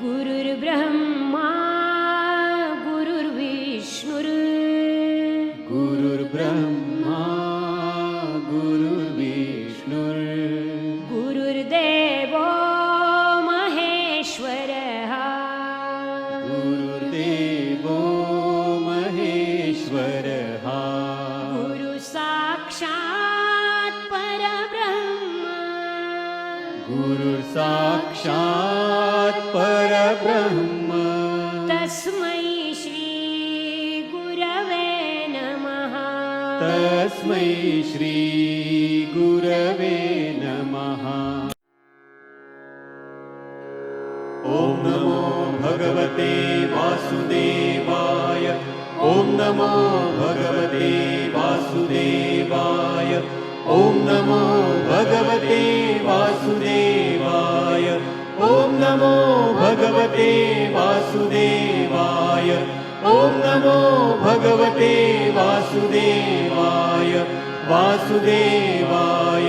गुरुर्ब्रह्मा गुरुर्विष्णुर् गुरुर्ब्रह्मा गुरुर्विष्णुर् गुरुर्देवो महेश्वरः गुरुर्देवो महेश्वरः गुरुसाक्षात् परब्रह्म गुरुर्साक्षात् परब्रह्म तस्मै श्री गुरवे नमः तस्मै श्री गुरवे नमः। ॐ नमो भगवते वासुदेवाय ॐ नमो भगवते वासुदेवाय ॐ नमो भगवते वासुदेवाय ॐ नमो भगवते वासुदेवाय ॐ नमो भगवते वासुदेवाय वासुदेवाय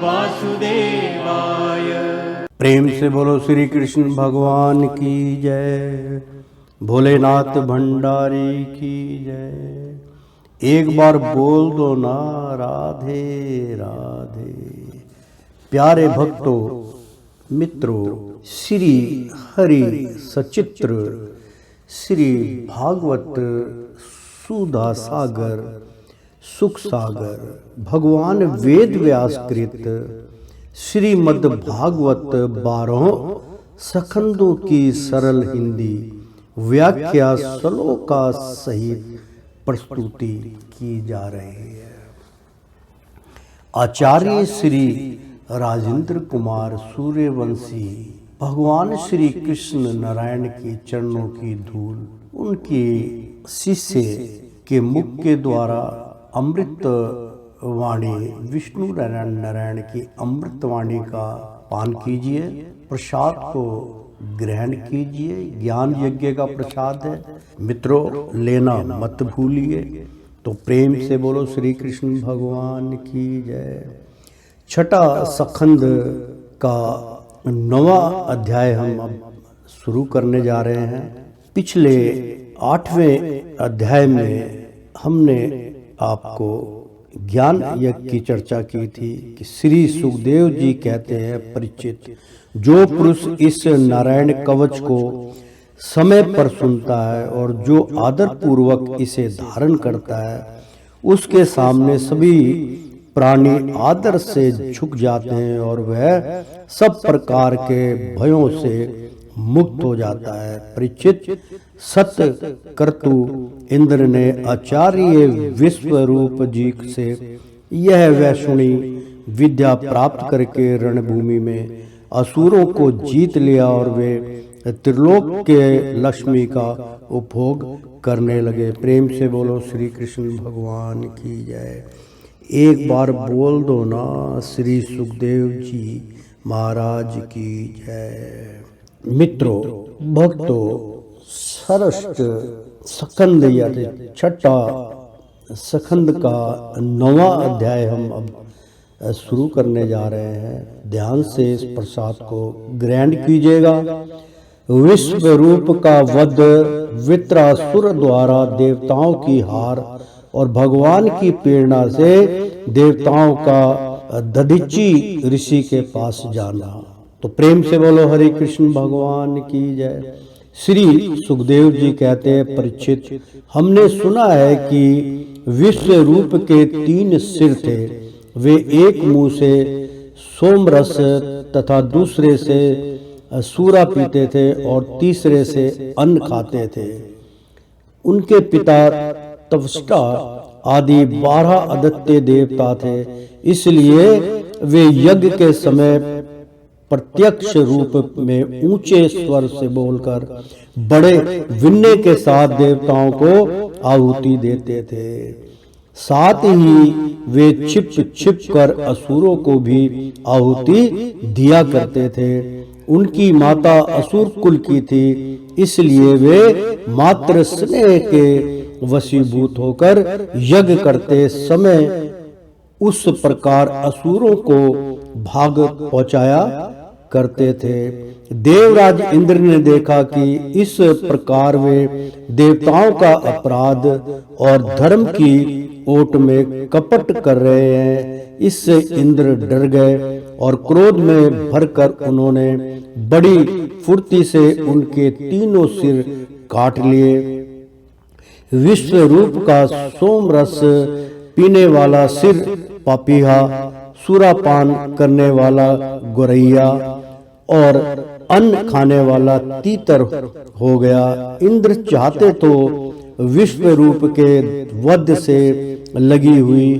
वासुदेवाय। प्रेम से बोलो श्री कृष्ण भगवान की जय, भोलेनाथ भंडारी की जय। एक बार बोल दो ना राधे राधे। प्यारे भक्तों मित्रों, श्री हरि सचित्र श्री भागवत सुधा सागर सुख सागर भगवान वेद व्यास कृत श्रीमद् भागवत 12 सखंदों की सरल हिंदी व्याख्या श्लोका सहित प्रस्तुति की जा रही है। आचार्य श्री राजेंद्र कुमार सूर्यवंशी भगवान श्री कृष्ण नारायण के चरणों की धूल उनके शिष्य के मुख के द्वारा अमृत वाणी विष्णु नारायण की अमृत वाणी का पान कीजिए, प्रसाद को ग्रहण कीजिए। ज्ञान यज्ञ का प्रसाद है मित्रों, लेना मत भूलिए। तो प्रेम से बोलो श्री कृष्ण भगवान की जय। छठा सखंद का 9वां अध्याय हम अब शुरू करने जा रहे हैं। पिछले 8वें अध्याय में हमने आपको ज्ञान यज्ञ की चर्चा की थी कि श्री सुखदेव जी कहते हैं, परीक्षित, जो पुरुष इस नारायण कवच को समय पर सुनता है और जो आदर पूर्वक इसे धारण करता है उसके सामने सभी प्राणी आदर से झुक जाते हैं और वह सब प्रकार के भयों से मुक्त हो जाता है। परीक्षित, सत्य कर्तु इंद्र ने आचार्य विश्वरूप जी से यह वैष्णवी विद्या प्राप्त करके रणभूमि में असुरों को जीत लिया और वे त्रिलोक के लक्ष्मी का उपभोग करने लगे। प्रेम से बोलो श्री कृष्ण भगवान की जय। एक बार बोल दो ना श्री सुखदेव जी महाराज की जय। मित्रों भक्तों, षष्ठ स्कंद या छठा स्कंद का 9वां अध्याय हम अब शुरू करने जा रहे हैं। ध्यान से इस प्रसाद को ग्रहण कीजिएगा। विश्व रूप का वध वित्रासुर द्वारा देवताओं की हार और भगवान की प्रेरणा से देवताओं का दधीची ऋषि के पास जाना। तो प्रेम से बोलो हरे कृष्ण भगवान की जय। श्री सुखदेव जी कहते हैं, परीक्षित, हमने सुना है कि विश्व रूप के 3 सिर थे। वे एक मुंह से सोमरस तथा दूसरे से सूरा पीते थे और तीसरे से अन्न खाते थे। उनके पिता तवष्टा आदि 12 आदित्य देवता थे, इसलिए वे यज्ञ के समय प्रत्यक्ष रूप में ऊंचे स्वर से बोलकर बड़े विनय के साथ देवताओं को आहुति देते थे। साथ ही वे छिप छिप कर असुरों को भी आहुति दिया करते थे। उनकी माता असुर कुल की थी, इसलिए वे मातृ स्नेह के वशीभूत होकर यज्ञ करते समय उस प्रकार असुरों को भाग पहुंचाया करते थे। देवराज इंद्र ने देखा कि इस प्रकार वे देवताओं का अपराध और धर्म की ओट में कपट कर रहे हैं। इससे इंद्र डर गए और क्रोध में भरकर उन्होंने बड़ी फुर्ती से उनके तीनों सिर काट लिए। विश्व रूप का सोम रस पीने वाला सिर पापीहा, सुरापान करने वाला गोरैया और अन्न खाने वाला तीतर हो गया। इंद्र चाहते तो विश्व रूप के वध से लगी हुई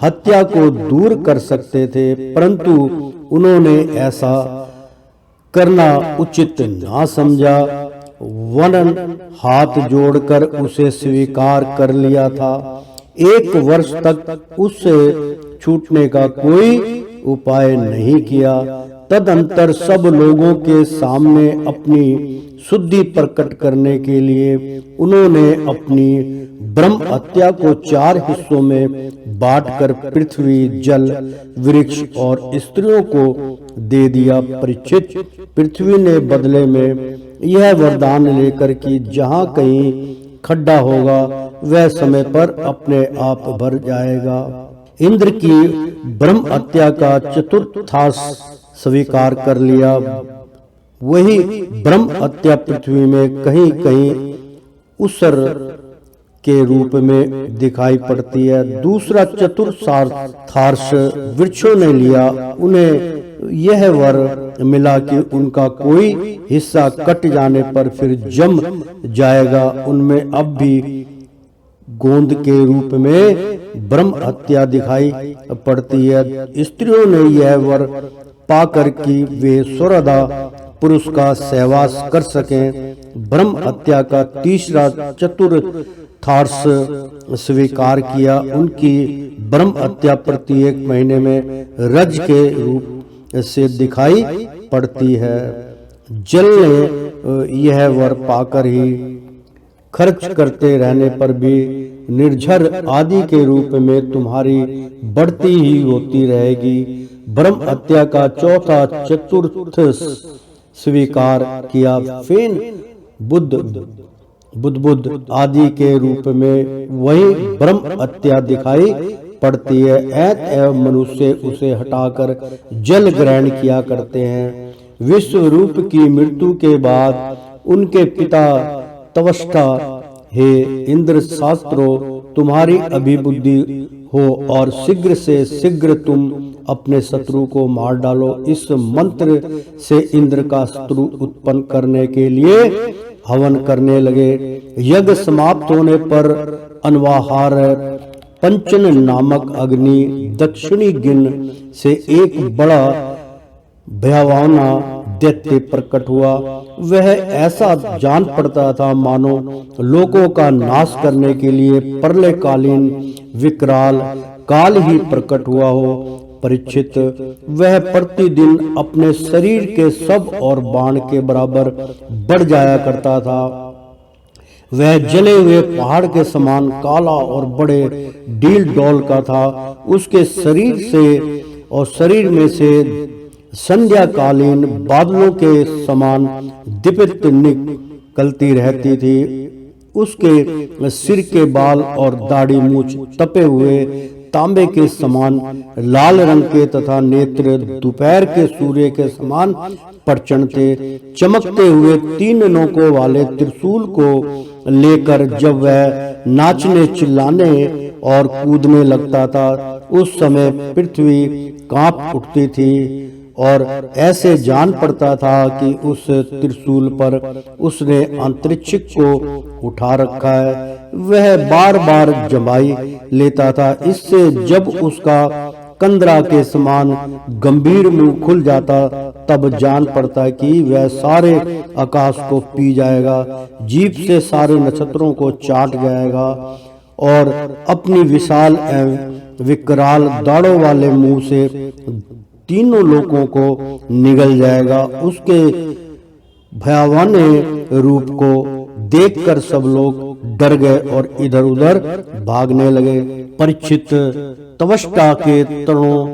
हत्या को दूर कर सकते थे, परंतु उन्होंने ऐसा करना उचित ना समझा, वरन हाथ जोड़कर उसे स्वीकार कर लिया था। 1 वर्ष तक उससे छूटने का कोई उपाय नहीं किया। तदंतर सब लोगों के सामने अपनी शुद्धि प्रकट करने के लिए उन्होंने अपनी ब्रह्म हत्या को 4 हिस्सों में बांटकर पृथ्वी, जल, वृक्ष और स्त्रियों को दे दिया। परीक्षित, पृथ्वी ने बदले में यह वरदान लेकर कि जहाँ कहीं खड्डा होगा वह समय पर अपने आप भर जाएगा। इंद्र की ब्रह्म हत्या का चतुर्थांश स्वीकार कर लिया। वही ब्रह्म हत्या पृथ्वी में कहीं कहीं उसर के रूप में दिखाई पड़ती है। दूसरा चतुर्थांश वृक्षों ने लिया। उन्हें यह वर मिला कि उनका कोई हिस्सा कट जाने पर फिर जम जाएगा। उनमें अब भी गोंद के रूप में ब्रह्म हत्या दिखाई पड़ती है। स्त्रियों ने यह वर पाकर कि वे स्वरदा पुरुष का सहवास कर सकें। ब्रह्म हत्या का तीसरा चतुर्थांश स्वीकार किया। उनकी ब्रह्म हत्या प्रत्येक महीने में रज के रूप से दिखाई पड़ती है। जल ने यह वर पाकर ही खर्च करते रहने पर भी निर्झर आदि के रूप में तुम्हारी बढ़ती ही होती रहेगी। ब्रह्म हत्या का चौथा चतुर्थ स्वीकार किया। फेन, बुद्ध आदि के रूप में वही ब्रह्म हत्या दिखाई पड़ती है। ऐत एवं मनुष्य उसे हटाकर जल ग्रहण किया करते हैं। विश्व रूप की मृत्यु के बाद उनके पिता तवष्टा, हे इंद्र, शास्त्रों तुम्हारी अभिबुद्धि हो और शीघ्र से शीघ्र तुम अपने शत्रु को मार डालो। इस मंत्र से इंद्र का शत्रु उत्पन्न करने के लिए हवन करने लगे। यज्ञ समाप्त होने पर अनवाहार पंचन नामक अग्नि दक्षिणी गिन से एक बड़ा भयावना दैत्य प्रकट हुआ। वह ऐसा जान पड़ता था मानो लोगों का नाश करने के लिए प्रलयकालीन विकराल काल ही प्रकट हुआ हो। परीक्षित, वह प्रतिदिन अपने शरीर के सब और बाण के बराबर बढ़ जाया करता था। वह जले हुए पहाड़ के समान काला और बड़े डील डोल का था। उसके शरीर से और शरीर में से संध्याकालीन बादलों के समान दीप्त निकलती रहती थी। उसके सिर के बाल और दाढ़ी मूछ तपे हुए तांबे के समान लाल रंग के तथा नेत्र दोपहर के सूर्य के समान प्रचंड थे। चमकते हुए 3 नोकों वाले त्रिशूल को लेकर जब वह नाचने, चिल्लाने और कूदने लगता था, उस समय पृथ्वी कांप उठती थी और ऐसे जान पड़ता था कि उस त्रिशूल पर उसने अंतरिक्ष को उठा रखा है। वह बार बार जमाई लेता था। इससे जब उसका कंदरा के समान गंभीर मुंह खुल जाता तब जान पड़ता कि वह सारे आकाश को पी जाएगा, जीभ से सारे नक्षत्रों को चाट जाएगा और अपनी विशाल एवं विकराल दाढ़ों वाले मुंह से तीनों लोगों को निगल जाएगा। उसके भयावह रूप को देखकर सब लोग डर गए और इधर उधर भागने लगे। परीक्षित, तवष्टा के तनों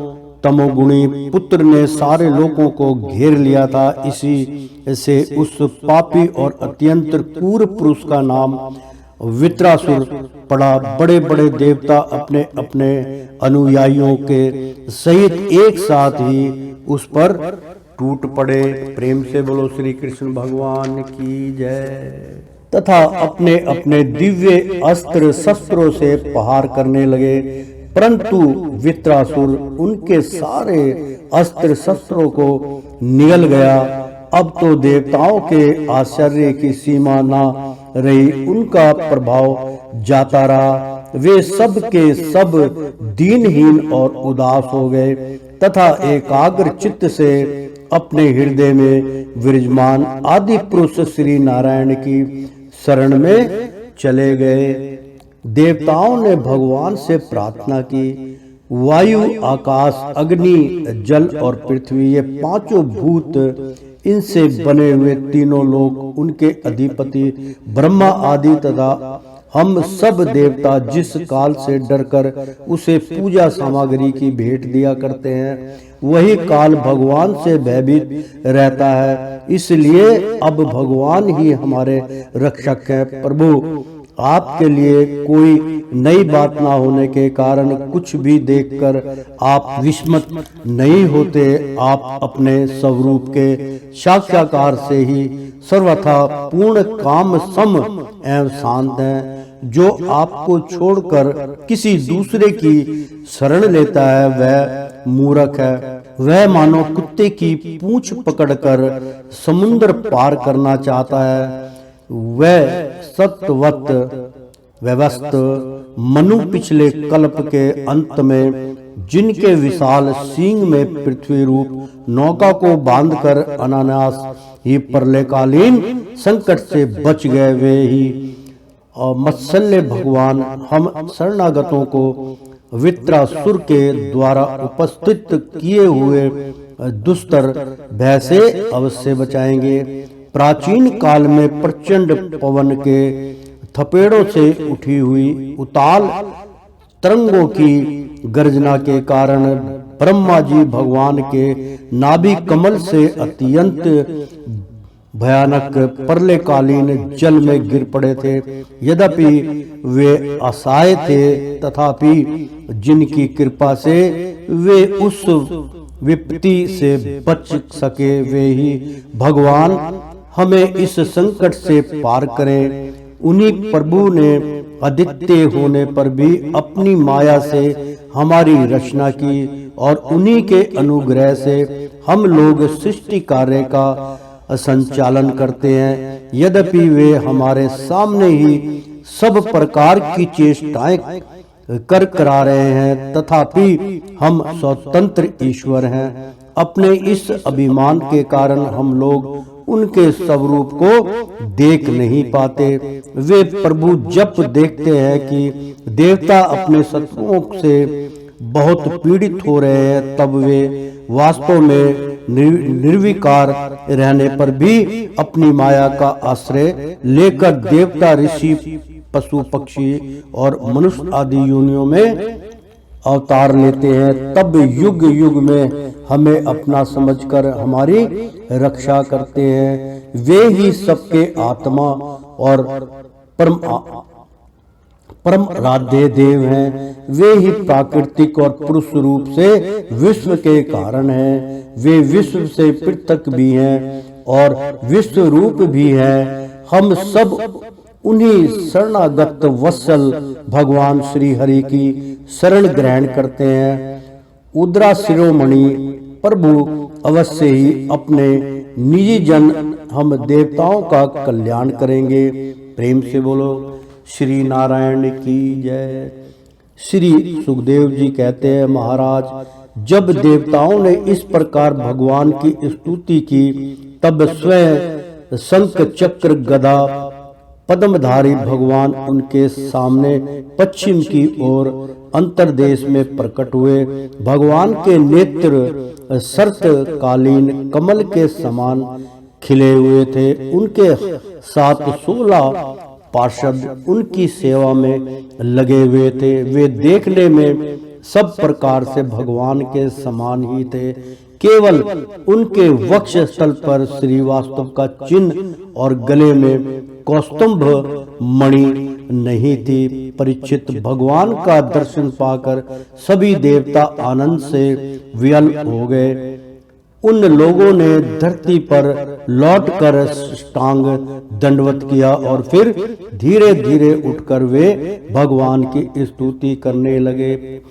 तमोगुणी पुत्र ने सारे लोगों को घेर लिया था। इसी से उस पापी और अत्यंत क्रूर पुरुष का नाम वित्रासुर पड़ा। बड़े बड़े देवता अपने अपने अनुयायियों के सहित एक साथ ही उस पर टूट पड़े। प्रेम से बोलो श्री कृष्ण भगवान की जय। तथा अपने अपने दिव्य अस्त्र शस्त्रों से प्रहार करने लगे, परंतु वित्रासुर उनके सारे अस्त्र शस्त्रों को निगल गया। अब तो देवताओं के आश्चर्य की सीमा न रही, उनका प्रभाव जाता रहा। वे सब के सब दीनहीन और उदास हो गए तथा एकाग्र चित्त से अपने हृदय में विराजमान आदि पुरुष श्री नारायण की शरण में चले गए। देवताओं ने भगवान से प्रार्थना की, वायु, आकाश, अग्नि, जल और पृथ्वी, ये पांचों भूत, इनसे बने हुए तीनों लोक, उनके अधिपति ब्रह्मा आदि तथा हम सब देवता जिस काल से डरकर उसे पूजा सामग्री की भेंट दिया करते हैं, वही काल भगवान से भयभीत रहता है। इसलिए अब भगवान ही हमारे रक्षक हैं। प्रभु, आपके लिए कोई नई बात ना होने के कारण कुछ भी देखकर आप विस्मित नहीं होते। आप अपने स्वरूप के साक्षात्कार से ही सर्वथा पूर्ण काम सम एवं शांत हैं। जो आपको छोड़कर किसी दूसरे की शरण लेता है वह मूर्ख है। वह मानो कुत्ते की पूंछ पकड़कर समुद्र पार करना चाहता है। वह सत्वत व्यवस्थ मनु पिछले कल्प के अंत में जिनके विशाल सींग में पृथ्वी रूप नौका को बांधकर अनायास ही प्रलयकालीन संकट से बच गए, वे ही मत्सल्य भगवान हम शरणागतों को वित्रासुर के द्वारा उपस्थित किए हुए दुस्तर भय से अवश्य बचाएंगे। प्राचीन काल में प्रचंड पवन के थपेड़ों से उठी हुई उताल तरंगों की गर्जना के कारण ब्रह्मा जी भगवान के नाभि कमल से अत्यंत भयानक प्रलयकालीन जल में गिर पड़े थे। यद्यपि वे असहाय थे, तथापि जिनकी कृपा से वे उस विपत्ति से बच सके, वे ही भगवान हमें इस संकट से पार करें। उन्हीं प्रभु ने अद्वितीय होने पर भी अपनी माया से हमारी रचना की और उन्हीं के अनुग्रह से हम लोग सृष्टि कार्य का संचालन करते हैं। यद्यपि वे हमारे सामने ही सब प्रकार की चेष्टाएं कर करा रहे हैं, तथापि हम स्वतंत्र ईश्वर हैं। अपने इस अभिमान के कारण हम लोग उनके स्वरूप को देख नहीं पाते। वे प्रभु जब देखते हैं कि देवता अपने शत्रुओं से बहुत पीड़ित हो रहे हैं, तब वे वास्तव में निर्विकार रहने पर भी अपनी माया का आश्रय लेकर देवता, ऋषि, पशु, पक्षी और मनुष्य आदि योनियों में अवतार लेते हैं। तब युग युग में हमें अपना समझकर हमारी रक्षा करते हैं। वे ही सबके आत्मा और परम आराध्य देव हैं। वे ही प्राकृतिक और पुरुष रूप से विश्व के कारण हैं। वे विश्व से पृथक भी हैं और विश्व रूप भी हैं। हम सब उन्हीं शरणागत वत्सल भगवान श्री हरि की शरण ग्रहण करते हैं। उद्रा शिरोमणि प्रभु अवश्य ही अपने निजी जन हम देवताओं का कल्याण करेंगे। प्रेम से बोलो श्री नारायण की जय। श्री सुखदेव जी कहते हैं, महाराज, जब देवताओं ने इस प्रकार भगवान की स्तुति की, तब स्वयं शंख चक्र गदा पद्मधारी भगवान उनके सामने पश्चिम की ओर अंतरदेश में प्रकट हुए। भगवान के नेत्र शरत कालीन कमल के समान खिले हुए थे। उनके साथ 16 पार्षद उनकी सेवा में लगे हुए थे। वे देखने में सब प्रकार से भगवान के समान ही थे। केवल उनके वक्ष स्थल पर श्रीवास्तव का चिन्ह और गले में कौस्तुभ मणि नहीं थी। परीक्षित, भगवान का दर्शन पाकर सभी देवता आनंद से विह्वल हो गए। उन लोगों ने धरती पर लौटकर साष्टांग दंडवत किया और फिर धीरे धीरे उठकर वे भगवान की स्तुति करने लगे।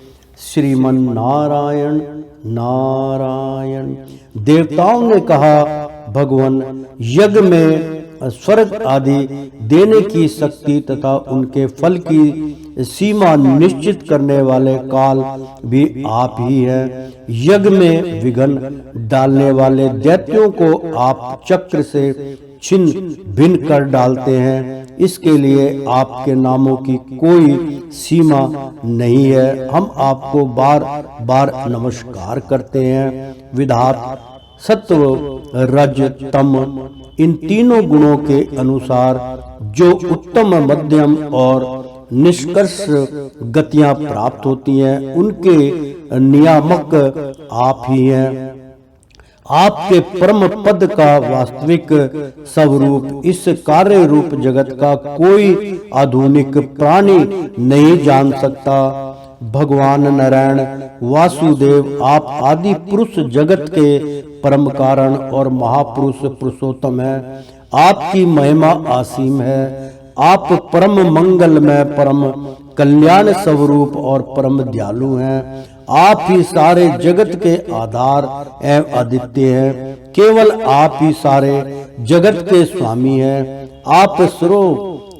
श्रीमन नारायण नारायण। देवताओं ने कहा, भगवान, यज्ञ में स्वर्ग आदि देने की शक्ति तथा उनके फल की सीमा निश्चित करने वाले काल भी आप ही हैं। यज्ञ में विघ्न डालने वाले दैत्यों को आप चक्र से छिन्न भिन्न कर डालते हैं। इसके लिए आपके नामों की कोई सीमा नहीं है। हम आपको बार बार नमस्कार करते हैं। विधात, सत्व, रज, तम, इन तीनों गुणों के अनुसार जो उत्तम, मध्यम और निष्कर्ष गतियां प्राप्त होती हैं, उनके नियामक आप ही हैं। आपके परम पद का वास्तविक स्वरूप इस कार्य रूप जगत का कोई आधुनिक प्राणी नहीं जान सकता। भगवान नारायण वासुदेव, आप आदि पुरुष, जगत के परम कारण और महापुरुष पुरुषोत्तम हैं। आपकी महिमा असीम है। आप परम मंगलमय, परम कल्याण स्वरूप और परम दयालु हैं। आप ही सारे जगत के आधार एवं आदित्य हैं। केवल आप ही सारे जगत के स्वामी हैं। आप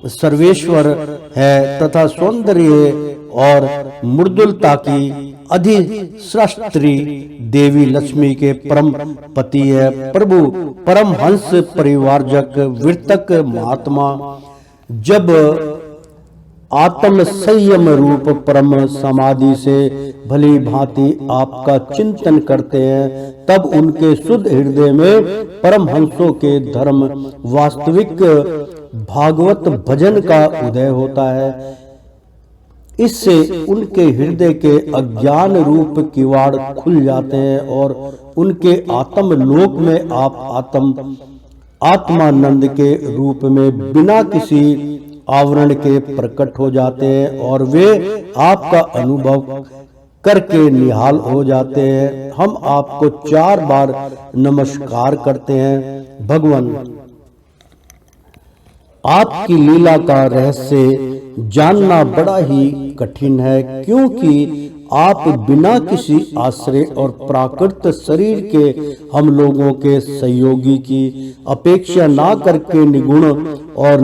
सर्वेश्वर है तथा सौंदर्य और मृदुलता की अधिष्ठात्री देवी लक्ष्मी के परम पति है। प्रभु परम हंस परिवारजक विरतक महात्मा, जब आत्म संयम रूप परम समाधि से भली भांति आपका चिंतन करते हैं, तब उनके शुद्ध हृदय में परम हंसों के धर्म वास्तविक भागवत भजन का उदय होता है। इससे उनके हृदय के अज्ञान रूप किवाड़ खुल जाते हैं और उनके आत्म लोक में आप आत्मानंद के रूप में बिना किसी आवरण के प्रकट हो जाते हैं और वे आपका अनुभव करके निहाल हो जाते हैं। हम आपको 4 बार नमस्कार करते हैं। भगवान, आपकी लीला का रहस्य जानना बड़ा ही कठिन है, क्योंकि आप बिना किसी आश्रय और प्राकृत शरीर के हम लोगों के सहयोगी की अपेक्षा ना करके निगुण और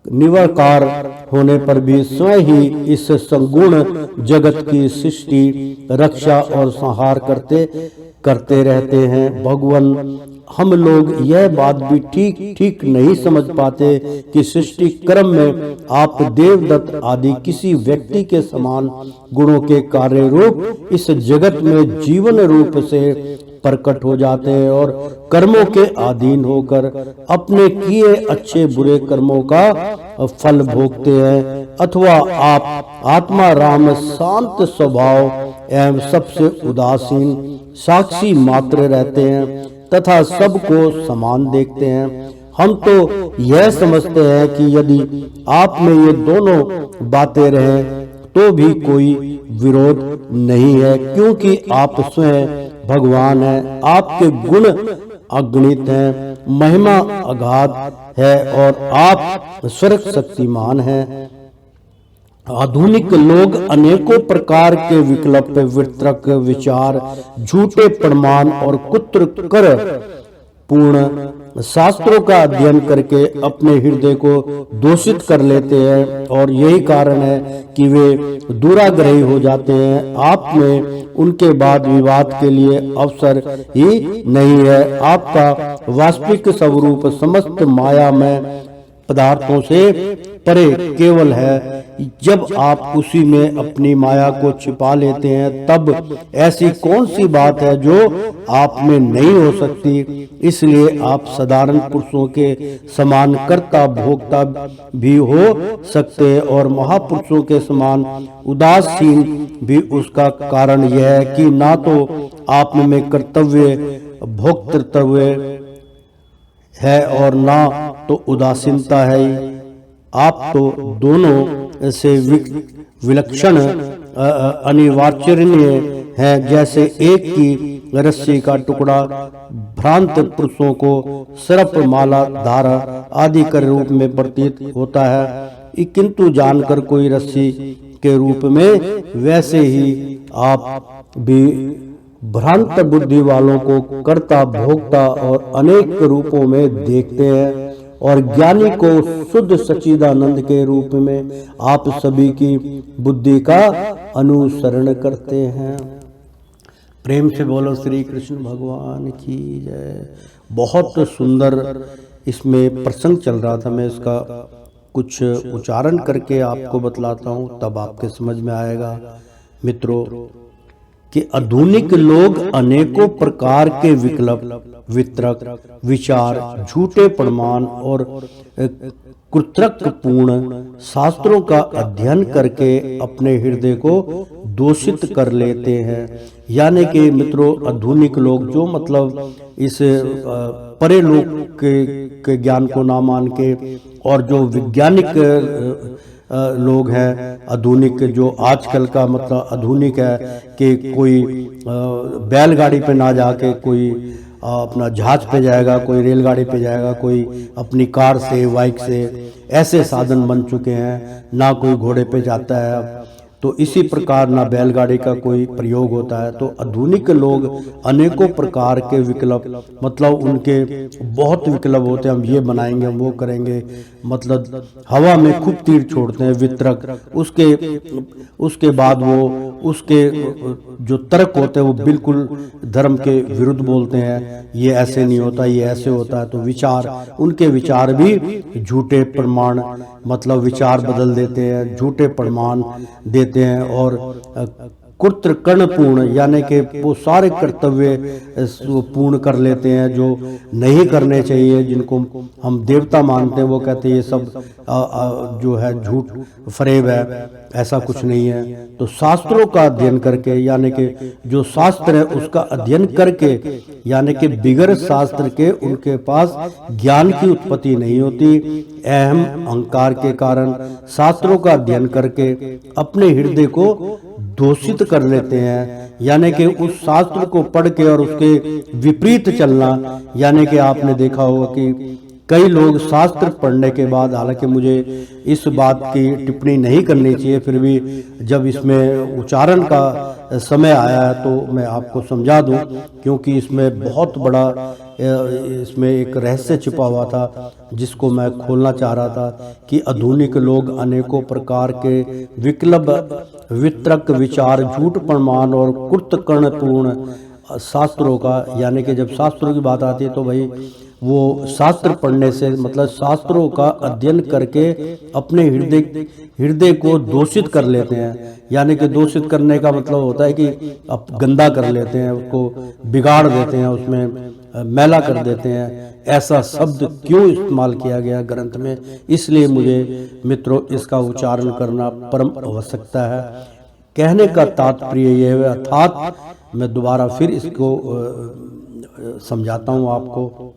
निराकार होने पर भी स्वयं ही इस संगुण जगत की सृष्टि, रक्षा और संहार करते रहते हैं। भगवान, हम लोग यह बात भी ठीक नहीं समझ पाते कि सृष्टि क्रम में आप देवदत्त आदि किसी व्यक्ति के समान गुणों के कार्य रूप इस जगत में जीवन रूप से प्रकट हो जाते हैं और कर्मों के अधीन होकर अपने किए अच्छे बुरे कर्मों का फल भोगते हैं, अथवा आप आत्मा राम शांत स्वभाव एवं सबसे उदासीन साक्षी मात्र रहते हैं तथा सबको समान देखते हैं। हम तो यह समझते हैं कि यदि आप में ये दोनों बातें रहें तो भी कोई विरोध नहीं है, क्योंकि आप स्वयं भगवान हैं। आपके गुण अगणित हैं, महिमा अगाध है और आप सर्व शक्तिमान हैं। आधुनिक लोग अनेकों प्रकार के विकल्प, वितर्क, विचार, झूठे प्रमाण और कुत्र कर पूर्ण शास्त्रों का अध्ययन करके अपने हृदय को दूषित कर लेते हैं और यही कारण है कि वे दुराग्रही हो जाते हैं। आप में उनके बाद विवाद के लिए अवसर ही नहीं है। आपका वास्तविक स्वरूप समस्त माया में पदार्थों से परे केवल है। जब आप उसी में अपनी माया को छिपा लेते हैं, तब ऐसी कौन सी बात है जो आप में नहीं हो सकती। इसलिए आप साधारण पुरुषों के समान कर्ता भोक्ता भी हो सकते हैं और महापुरुषों के समान उदासीन भी। उसका कारण यह है कि ना तो आप में कर्तव्य भोक्तव्य है और ना तो उदासीनता है। आप तो दोनों से विलक्षण अनिवार्य है। जैसे एक की रस्सी का टुकड़ा भ्रांत पुरुषों को सर्प माला धारा आदि के रूप में प्रतीत होता है, किंतु जानकर कोई रस्सी के रूप में, वैसे ही आप भी भ्रांत बुद्धि वालों को कर्ता भोक्ता और अनेक रूपों में देखते हैं और ज्ञानी को शुद्ध सच्चिदानंद के रूप में आप सभी की बुद्धि का अनुसरण करते हैं। प्रेम से बोलो श्री कृष्ण भगवान की जय। बहुत सुंदर इसमें प्रसंग चल रहा था, मैं इसका कुछ उच्चारण करके आपको बतलाता हूँ, तब आपके समझ में आएगा। मित्रों, कि आधुनिक लोग अनेकों प्रकार के विकल्प, वितरक, विचार, झूठे प्रमाण और कृतर्कपूर्ण शास्त्रों का अध्ययन करके अपने हृदय को दूषित कर लेते हैं। यानी कि मित्रों, आधुनिक लोग जो मतलब इस परे लोक के ज्ञान को ना मान के और जो वैज्ञानिक लोग हैं, आधुनिक जो आजकल का मतलब आधुनिक है कि कोई बैलगाड़ी पे ना जाके कोई अपना जहाज पे जाएगा, कोई रेलगाड़ी पे जाएगा, कोई अपनी कार से बाइक से, ऐसे साधन बन चुके हैं। ना कोई घोड़े पे जाता है, तो इसी प्रकार ना बैलगाड़ी का कोई प्रयोग होता है। तो आधुनिक लोग अनेकों प्रकार के विकल्प, मतलब उनके बहुत विकल्प होते हैं, हम ये बनाएंगे, हम वो करेंगे, मतलब हवा में खूब तीर छोड़ते हैं वितरक। उसके बाद वो उसके जो तर्क होते हैं वो बिल्कुल धर्म के विरुद्ध बोलते हैं, ये ऐसे नहीं होता, ये ऐसे होता है। तो विचार, उनके विचार भी झूठे प्रमाण, मतलब विचार बदल देते हैं, झूठे प्रमाण देते हैं और कृतकर्णपूर्ण, यानी कि वो सारे कर्तव्य पूर्ण कर लेते हैं जो नहीं करने चाहिए, जिनको हम देवता मानते हैं। वो कहते हैं ये सब जो है झूठ फरेब है, ऐसा कुछ नहीं है। तो शास्त्रों का अध्ययन करके, यानी कि जो शास्त्र है उसका अध्ययन करके, यानी कि बिगर शास्त्र के उनके पास ज्ञान की उत्पत्ति नहीं होती। अहम अहंकार के कारण शास्त्रों का अध्ययन करके अपने हृदय को दूषित कर लेते हैं, यानी कि उस शास्त्र को पढ़ के और उसके विपरीत चलना। यानी कि आपने देखा होगा कि कई लोग शास्त्र पढ़ने के बाद, हालांकि मुझे इस बात की टिप्पणी नहीं करनी चाहिए, फिर भी जब इसमें उच्चारण का समय आया है तो मैं आपको समझा दूं, क्योंकि इसमें बहुत बड़ा इसमें एक रहस्य छिपा हुआ था जिसको मैं खोलना चाह रहा था कि आधुनिक लोग अनेकों प्रकार के विकल्प, वितरक, विचार, झूठ प्रमाण और कृतकर्णपूर्ण शास्त्रों का, यानी कि जब शास्त्रों की बात आती है तो भाई वो शास्त्र पढ़ने से मतलब शास्त्रों का अध्ययन करके अपने हृदय को दूषित कर लेते हैं। यानी कि दूषित करने का मतलब होता है कि अब गंदा कर लेते हैं, उसको बिगाड़ देते हैं, उसमें मैला कर देते हैं। ऐसा शब्द क्यों इस्तेमाल किया गया ग्रंथ में, इसलिए मुझे मित्रों इसका उच्चारण करना परम आवश्यकता है। कहने का तात्पर्य यह है, अर्थात मैं दोबारा फिर इसको समझाता हूँ आपको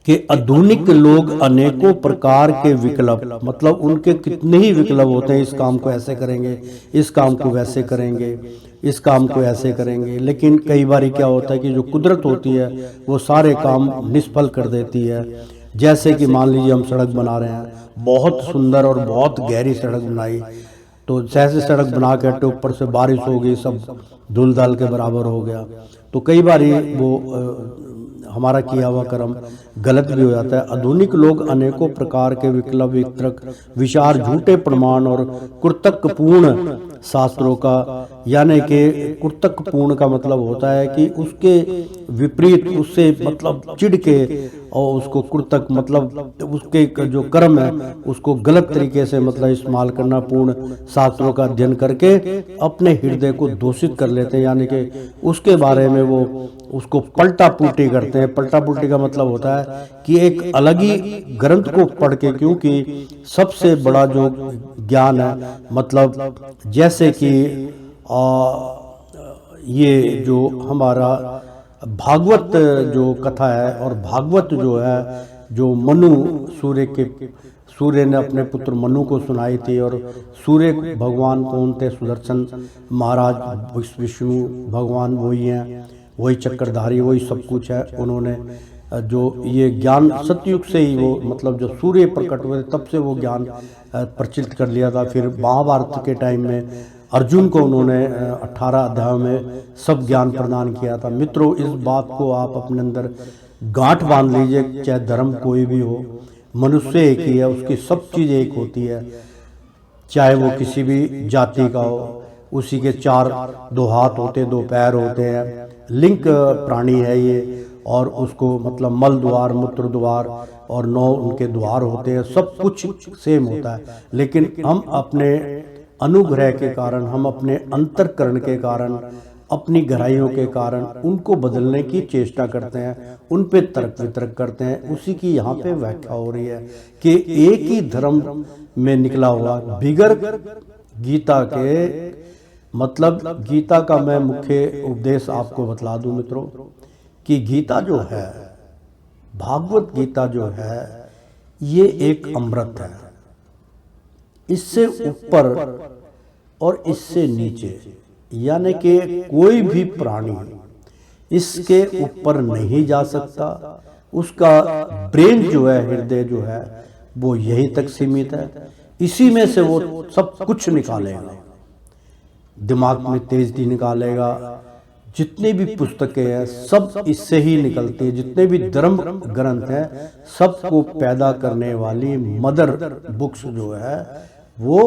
कि आधुनिक लोग अनेकों प्रकार के विकल्प, मतलब उनके कितने ही विकल्प होते हैं, इस काम को ऐसे करेंगे, इस काम को वैसे करेंगे, इस काम को ऐसे करेंगे। लेकिन कई बार क्या होता है कि जो कुदरत होती है वो सारे काम निष्फल कर देती है। जैसे कि मान लीजिए हम सड़क बना रहे हैं, बहुत सुंदर और बहुत गहरी सड़क बनाई, तो जैसे सड़क बना के ऊपर से बारिश हो गई, सब धूल-धाल के बराबर हो गया, तो कई बार वो हमारा किया हुआ कर्म गलत भी हो जाता है। आधुनिक लोग अनेकों प्रकार के विकल्प, वितरक, विचार, झूठे प्रमाण और कृतकपूर्ण शास्त्रों का, यानी कि कुर्तक पूर्ण का मतलब होता है कि उसके विपरीत, उससे मतलब चिढ़ के और उसको कुर्तक मतलब उसके जो कर्म है उसको गलत तरीके से मतलब इस्तेमाल करना, पूर्ण शास्त्रों का अध्ययन करके अपने हृदय को दूषित कर लेते हैं, यानी कि उसके बारे में वो उसको पलटा पुलटी करते हैं। पलटा पुलटी का मतलब होता है कि एक अलग ही ग्रंथ को पढ़ के, क्योंकि सबसे बड़ा जो ज्ञान है मतलब जैसे कि ये जो हमारा भागवत जो कथा है, और भागवत जो है जो मनु सूर्य ने अपने पुत्र मनु को सुनाई थी, और सूर्य भगवान कौन थे? सुदर्शन महाराज, विष्णु भगवान वही हैं, वही चक्रधारी, वही सब कुछ है। उन्होंने जो ये ज्ञान सतयुग से ही वो मतलब जो सूर्य प्रकट हुए तब से वो ज्ञान प्रचलित कर लिया था। फिर महाभारत के टाइम में अर्जुन को उन्होंने 18 अध्यायों में सब ज्ञान प्रदान किया था। मित्रों, इस बात को आप अपने अंदर गांठ बांध लीजिए, चाहे धर्म कोई भी हो, मनुष्य एक ही है, उसकी सब चीज़ एक होती है, चाहे वो किसी भी जाति का हो, उसी के दो हाथ होते, दो पैर होते हैं, लिंग प्राणी है ये, और उसको मतलब मल द्वार, मूत्र द्वार और 9 उनके द्वार होते हैं, सब कुछ सेम होता है। लेकिन हम अपने अनुग्रह के कारण, हम अपने अंतःकरण के कारण, अपनी गहराइयों के कारण उनको बदलने की चेष्टा करते हैं, उन पे तर्क वितर्क करते हैं। उसी की यहाँ पे व्याख्या हो रही है कि एक ही धर्म में निकला हुआ बिगर गीता के, मतलब गीता का मैं मुख्य उपदेश आपको बतला दूं मित्रों, कि गीता जो है, भागवत गीता जो है, ये एक अमृत है। इससे ऊपर और इससे नीचे, यानी कि कोई भी प्राणी इसके ऊपर नहीं जा सकता। उसका ब्रेन जो है, हृदय जो है, वो यहीं तक सीमित है। इसी में से वो सब कुछ निकालेगा, दिमाग में तेजी निकालेगा। जितनी भी पुस्तकें हैं सब इससे ही निकलती है, जितने भी धर्म ग्रंथ हैं सबको पैदा करने वाली मदर बुक्स जो है वो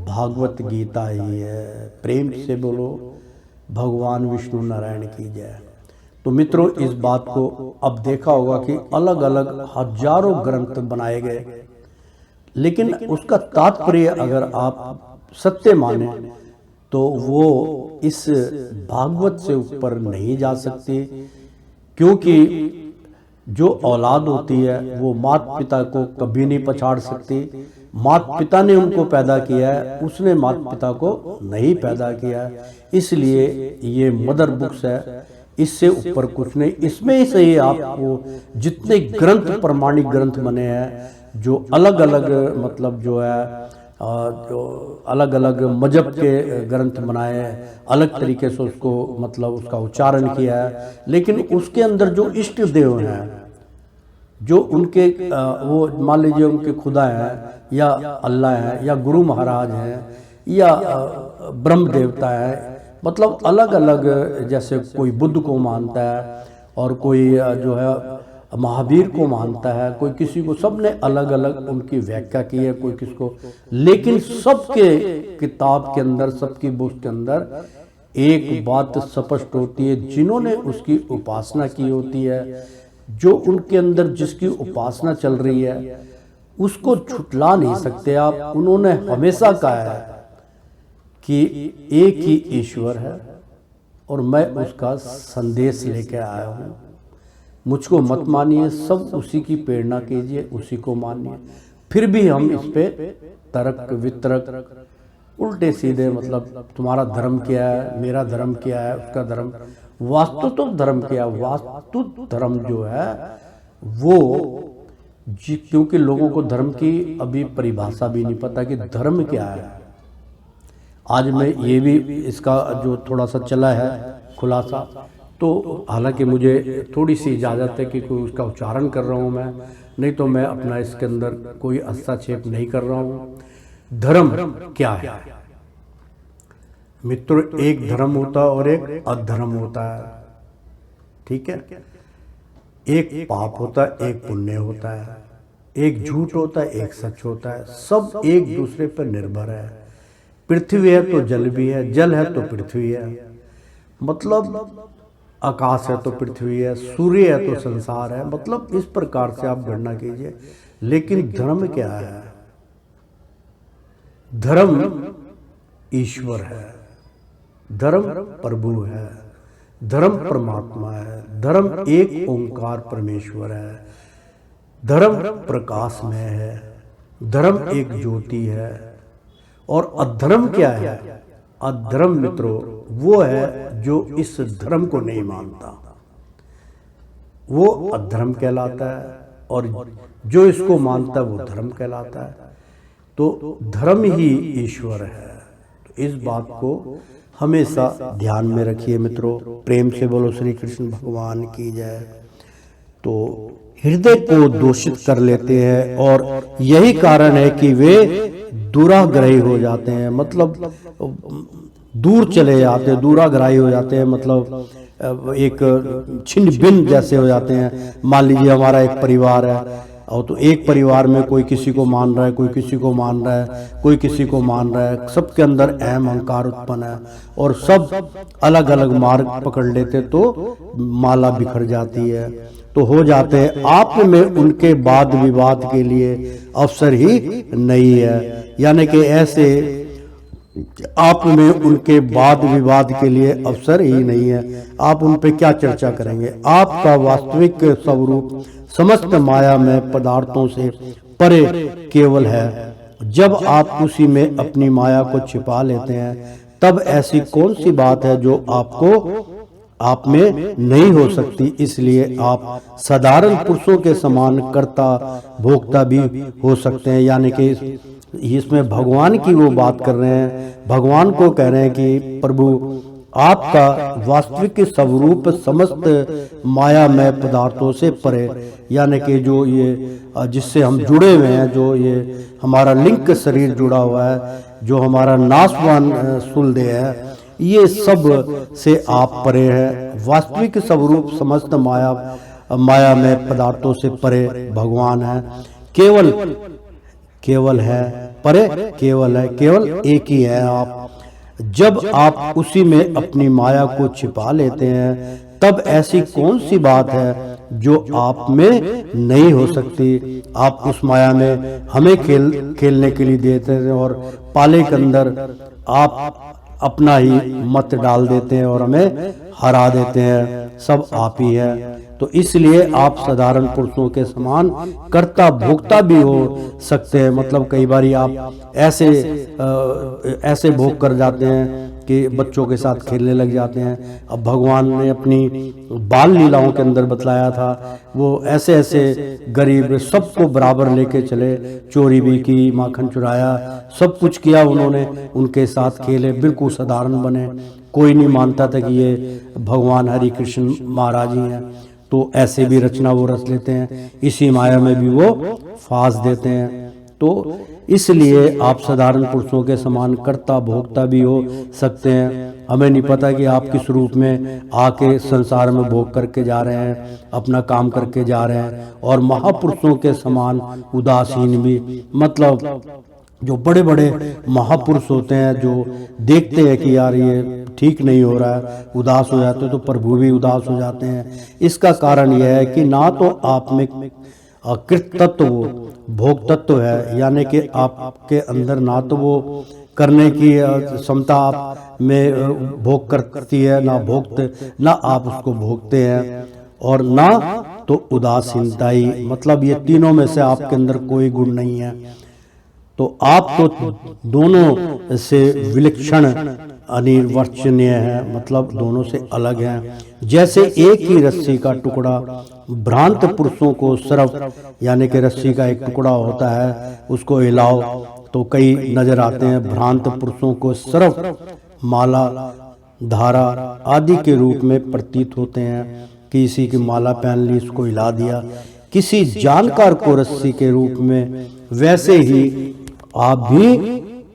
भागवत गीता ही है। प्रेम से बोलो भगवान विष्णु नारायण की जय। तो मित्रों, इस बात को अब देखा होगा कि अलग अलग हजारों ग्रंथ बनाए गए, लेकिन उसका तात्पर्य अगर आप सत्य माने तो वो इस भागवत से ऊपर नहीं जा सकती, क्योंकि जो औलाद होती है वो माता पिता को कभी नहीं पछाड़ सकती। माता पिता ने उनको पैदा किया है, उसने माता पिता को नहीं पैदा किया है, इसलिए ये मदर बुक्स है, इससे ऊपर कुछ नहीं। इसमें से ही आपको जितने ग्रंथ, प्रमाणिक ग्रंथ बने हैं, जो अलग अलग मतलब जो है जो अलग अलग मजहब के ग्रंथ बनाए हैं, अलग तरीके से उसको मतलब उसका उच्चारण किया है, लेकिन उसके अंदर जो इष्ट देव हैं, जो उनके वो मान लीजिए उनके खुदा हैं या अल्लाह हैं या गुरु महाराज हैं या ब्रह्म देवता है, मतलब अलग अलग, जैसे कोई बुद्ध को मानता है और कोई जो है महावीर को मानता है, कोई किसी को, सबने अलग अलग उनकी व्याख्या की है, कोई किसको, लेकिन सबके किताब के अंदर, सबकी बुक के अंदर एक बात स्पष्ट होती है, जिन्होंने उसकी उपासना की होती है, जो उनके अंदर जिसकी उपासना चल रही है उसको छुटला नहीं सकते आप। उन्होंने हमेशा कहा है कि एक ही ईश्वर है और मैं उसका संदेश लेके आया हूँ, मुझको मत मानिए, सब उसी की प्रेरणा कीजिए, उसी को मानिए। फिर भी हम इस पे तर्क वितर्क, उल्टे सीधे, मतलब तुम्हारा धर्म क्या है, मेरा धर्म क्या है, उसका धर्म, वास्तु तो धर्म क्या है, वास्तु धर्म जो है वो क्योंकि लोगों को धर्म की अभी परिभाषा भी नहीं पता कि धर्म क्या है। आज मैं ये भी इसका जो थोड़ा सा चला है खुलासा, तो हालांकि मुझे थोड़ी सी इजाज़त है कि कोई उसका उच्चारण कर रहा हूँ मैं, नहीं तो मैं अपना इसके अंदर कोई हस्तक्षेप नहीं कर रहा हूँ। धर्म क्या है मित्रों? एक धर्म होता है और एक अधर्म होता है, ठीक है। एक पाप होता है, एक पुण्य होता है, एक झूठ होता है, एक सच होता है, सब एक दूसरे पर निर्भर है। पृथ्वी है तो जल भी है, जल है तो पृथ्वी है, मतलब आकाश है तो पृथ्वी है, सूर्य है तो संसार है, मतलब इस प्रकार से आप गणना कीजिए। लेकिन धर्म क्या है? धर्म ईश्वर है, धर्म प्रभु है, धर्म परमात्मा है, धर्म एक ओंकार परमेश्वर है, धर्म प्रकाशमय है, धर्म एक ज्योति है। और अधर्म क्या है? अधर्म मित्रों वो है जो इस धर्म को नहीं मानता, वो अधर्म कहलाता है, और जो इसको मानता है वो धर्म कहलाता है। तो धर्म ही ईश्वर है। तो इस बात को हमेशा ध्यान में रखिए मित्रों। प्रेम से बोलो श्री कृष्ण भगवान की जय। तो हृदय को दूषित कर लेते हैं और यही कारण है कि वे दुराग्रही हो जाते हैं, मतलब दूर चले जाते हैं, दूराग्रही हो जाते हैं, मतलब एक छिन्न भिन्न जैसे हो जाते हैं। मान लीजिए हमारा एक परिवार है और तो एक परिवार में कोई किसी को मान रहा है, कोई किसी को मान रहा है, कोई किसी को मान रहा है, सबके अंदर अहम अहंकार उत्पन्न है और सब अलग अलग मार्ग पकड़ लेते तो माला बिखर जाती है। तो हो जाते हैं आप में उनके वाद विवाद के लिए अवसर ही नहीं है, यानी कि ऐसे आप में उनके वाद विवाद के लिए अवसर ही नहीं है। आप उन पे क्या चर्चा करेंगे? आपका वास्तविक स्वरूप समस्त माया में पदार्थों से परे केवल है। जब आप उसी में अपनी माया को छिपा लेते हैं तब ऐसी कौन सी बात है जो आप में नहीं हो सकती। इसलिए आप साधारण पुरुषों के समान कर्ता भोक्ता भी हो सकते हैं, यानी कि इसमें भगवान की वो बात कर रहे हैं। भगवान को कह रहे हैं कि प्रभु आपका वास्तविक स्वरूप समस्त माया में पदार्थों से परे, यानी कि जो ये जिससे हम जुड़े हुए हैं, जो ये हमारा लिंक शरीर जुड़ा हुआ है, जो हमारा नाशवान सुलदेह है, ये सब से आप परे हैं। वास्तविक स्वरूप समस्त माया में पदार्थों से परे भगवान है। केवल है, परे केवल है, केवल एक ही है आप। जब आप उसी में अपनी माया को छिपा लेते हैं तब ऐसी कौन सी बात है जो आप में नहीं हो सकती। आप उस माया में हमें खेलने के लिए देते हैं और पाले के अंदर आप अपना ही मत डाल देते हैं और हमें हरा देते हैं। सब आप ही है। तो इसलिए आप साधारण पुरुषों के समान कर्ता भोक्ता भी हो सकते हैं। मतलब कई बार आप ऐसे भोग कर जाते हैं कि बच्चों के साथ खेलने लग जाते हैं। अब भगवान ने अपनी बाल लीलाओं के अंदर बतलाया था, वो ऐसे ऐसे गरीब सबको बराबर लेके चले, चोरी भी की, माखन चुराया, सब कुछ किया उन्होंने, उनके साथ खेले, बिल्कुल साधारण बने। कोई नहीं मानता था कि ये भगवान हरि कृष्ण महाराज ही हैं। तो ऐसे भी रचना वो रच लेते हैं, इसी माया में भी वो फांस देते हैं। तो इसलिए आप साधारण पुरुषों के समान कर्ता भोक्ता भी हो सकते हैं। हमें नहीं पता कि आप किस रूप में आके संसार में भोग करके जा रहे हैं, अपना काम करके जा रहे हैं। और महापुरुषों के समान उदासीन भी, मतलब जो बड़े बड़े महापुरुष होते हैं, जो देखते हैं कि यार ये ठीक नहीं हो रहा है, उदास हो जाते, तो प्रभु भी उदास हो जाते हैं। इसका कारण यह है कि ना तो आप में कृत तत्व भोग तत्व है, यानी कि आपके अंदर ना तो वो करने की क्षमता आप में भोग करती है, ना भोगते, ना आप उसको भोगते हैं, और ना तो उदासीनता ही। मतलब ये तीनों में से आपके अंदर कोई गुण नहीं है। तो आप तो दोनों से विलक्षण अनिर्वचनीय है, मतलब दोनों से अलग हैं। जैसे एक ही रस्सी का टुकड़ा भ्रांत पुरुषों को सर्प, यानी कि रस्सी का एक टुकड़ा होता है, उसको हिलाओ तो कई नजर आते हैं। भ्रांत पुरुषों को सर्प, माला, धारा आदि के रूप में प्रतीत होते हैं। किसी की माला पहन ली, उसको हिला दिया, किसी जानकार को रस्सी के रूप में। वैसे ही आप भी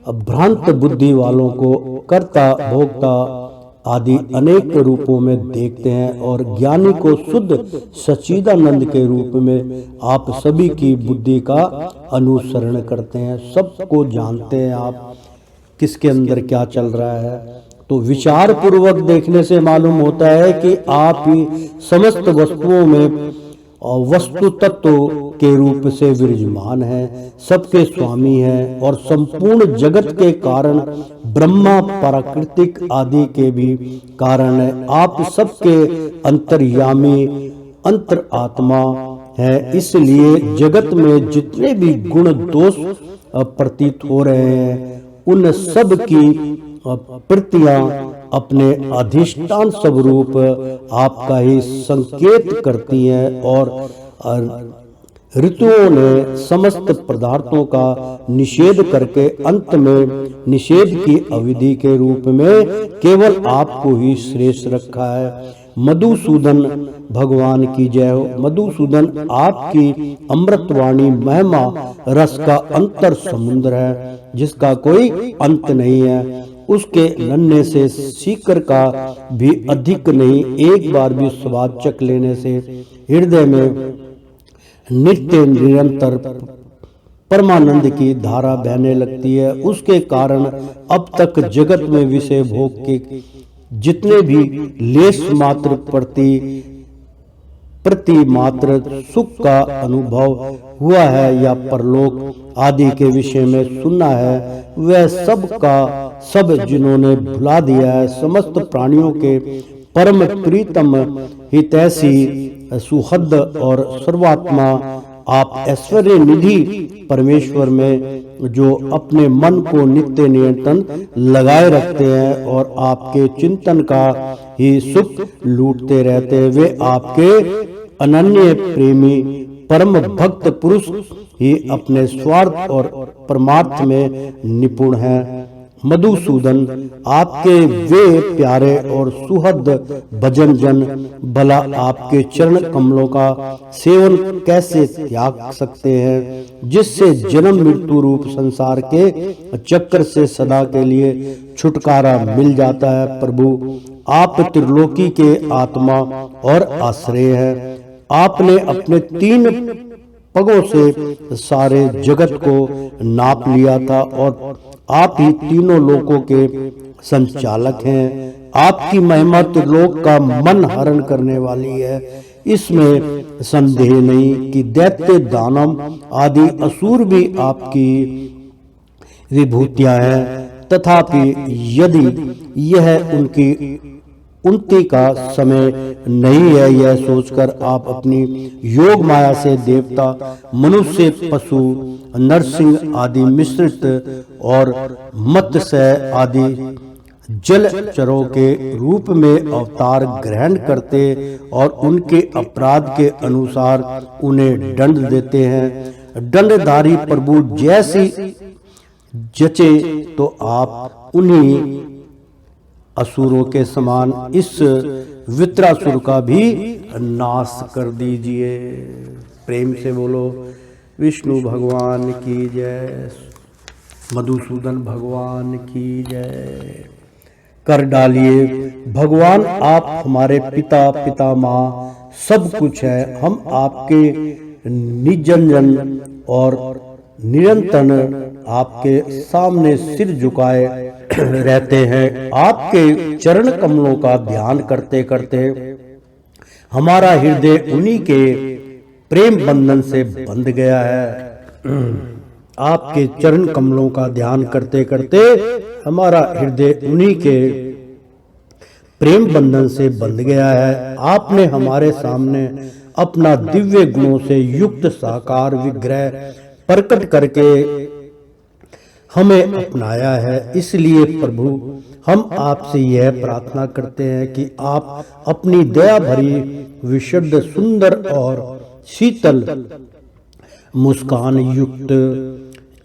भ्रांत बुद्धि वालों को कर्ता भोक्ता आदि अनेक रूपों में देखते हैं, और ज्ञानी को शुद्ध सच्चिदानंद के रूप में आप सभी की बुद्धि का अनुसरण करते हैं। सबको जानते हैं आप, किसके अंदर क्या चल रहा है। तो विचार पूर्वक देखने से मालूम होता है कि आप ही समस्त वस्तुओं में वस्तु तत्व के रूप से विराजमान हैं, सबके स्वामी हैं और संपूर्ण जगत के कारण ब्रह्मा प्राकृतिक आदि के भी कारण है। आप सबके अंतर्यामी अंतर आत्मा है। इसलिए जगत में जितने भी गुण दोष प्रतीत हो रहे हैं उन सब की प्रतियां अपने अधिष्ठान स्वरूप आपका ही संकेत करती हैं और ऋतुओं ने समस्त पदार्थों का निषेध करके अंत में निषेध की अवधि के रूप में केवल आपको ही श्रेष्ठ रखा है। मधुसूदन भगवान की जय हो। मधुसूदन आपकी अमृतवाणी महिमा रस का अंतर समुद्र है जिसका कोई अंत नहीं है। उसके नन्हे से सीकर का भी अधिक नहीं। एक बार भी स्वाद चख लेने से हृदय में नित्य निरंतर परमानंद की धारा बहने लगती है। उसके कारण अब तक जगत में विषय भोग के जितने भी लेश मात्र प्रति मात्र सुख का अनुभव हुआ है या परलोक आदि के विषय में सुना है, वह सब का सब जिन्होंने भुला दिया है। समस्त प्राणियों के परम प्रीतम हितैषी सुहृद और सर्वात्मा आप ऐश्वर्य निधि परमेश्वर में जो अपने मन को नित्य नियंत्रण लगाए रखते हैं और आपके चिंतन का ही सुख लूटते रहते हैं, वे आपके अनन्य प्रेमी परम भक्त पुरुष ही अपने स्वार्थ और परमार्थ में निपुण हैं। मधुसूदन आपके वे प्यारे और सुहृद भजन जन भला आपके चरण कमलों का सेवन कैसे त्याग सकते हैं, जिससे जन्म मृत्यु रूप संसार के चक्र से सदा के लिए छुटकारा मिल जाता है। प्रभु आप त्रिलोकी के आत्मा और आश्रय है। आपने अपने 3 पगों से सारे जगत को नाप लिया था और आप ही तीनों लोकों के संचालक हैं। आपकी महिमा त्रिलोक का मन हरण करने वाली है, इसमें संदेह नहीं कि दैत्य दानव आदि असुर भी आपकी विभूतियां हैं। तथापि यदि यह उनकी का समय नहीं है, यह सोचकर आप अपनी योग माया से देवता, मनुष्य, पशु, नरसिंह आदि मिश्रित और मत्स्य आदि जलचरों के रूप में अवतार ग्रहण करते और उनके अपराध के अनुसार उन्हें दंड देते हैं। दंडधारी प्रभु जैसी जचे तो आप उन्हीं असुरों के समान इस वित्रासुर का भी नाश कर दीजिए। प्रेम से बोलो विष्णु भगवान की जय, मधुसूदन भगवान की जय। कर डालिए भगवान आप हमारे पिता पितामह सब कुछ है। हम आपके निजन और निरंतर आपके सामने सिर झुकाए रहते हैं। आपके चरण कमलों का ध्यान करते करते हमारा हृदय उन्हीं के प्रेम बंधन से बंध गया है। आपके चरण कमलों का ध्यान करते करते हमारा हृदय उन्हीं के प्रेम बंधन से बंध गया है। आपने हमारे सामने अपना दिव्य गुणों से युक्त साकार विग्रह प्रकट करके हमें अपनाया है। इसलिए प्रभु हम आपसे यह प्रार्थना करते हैं कि आप अपनी दया भरी विशुद्ध सुंदर और शीतल मुस्कान युक्त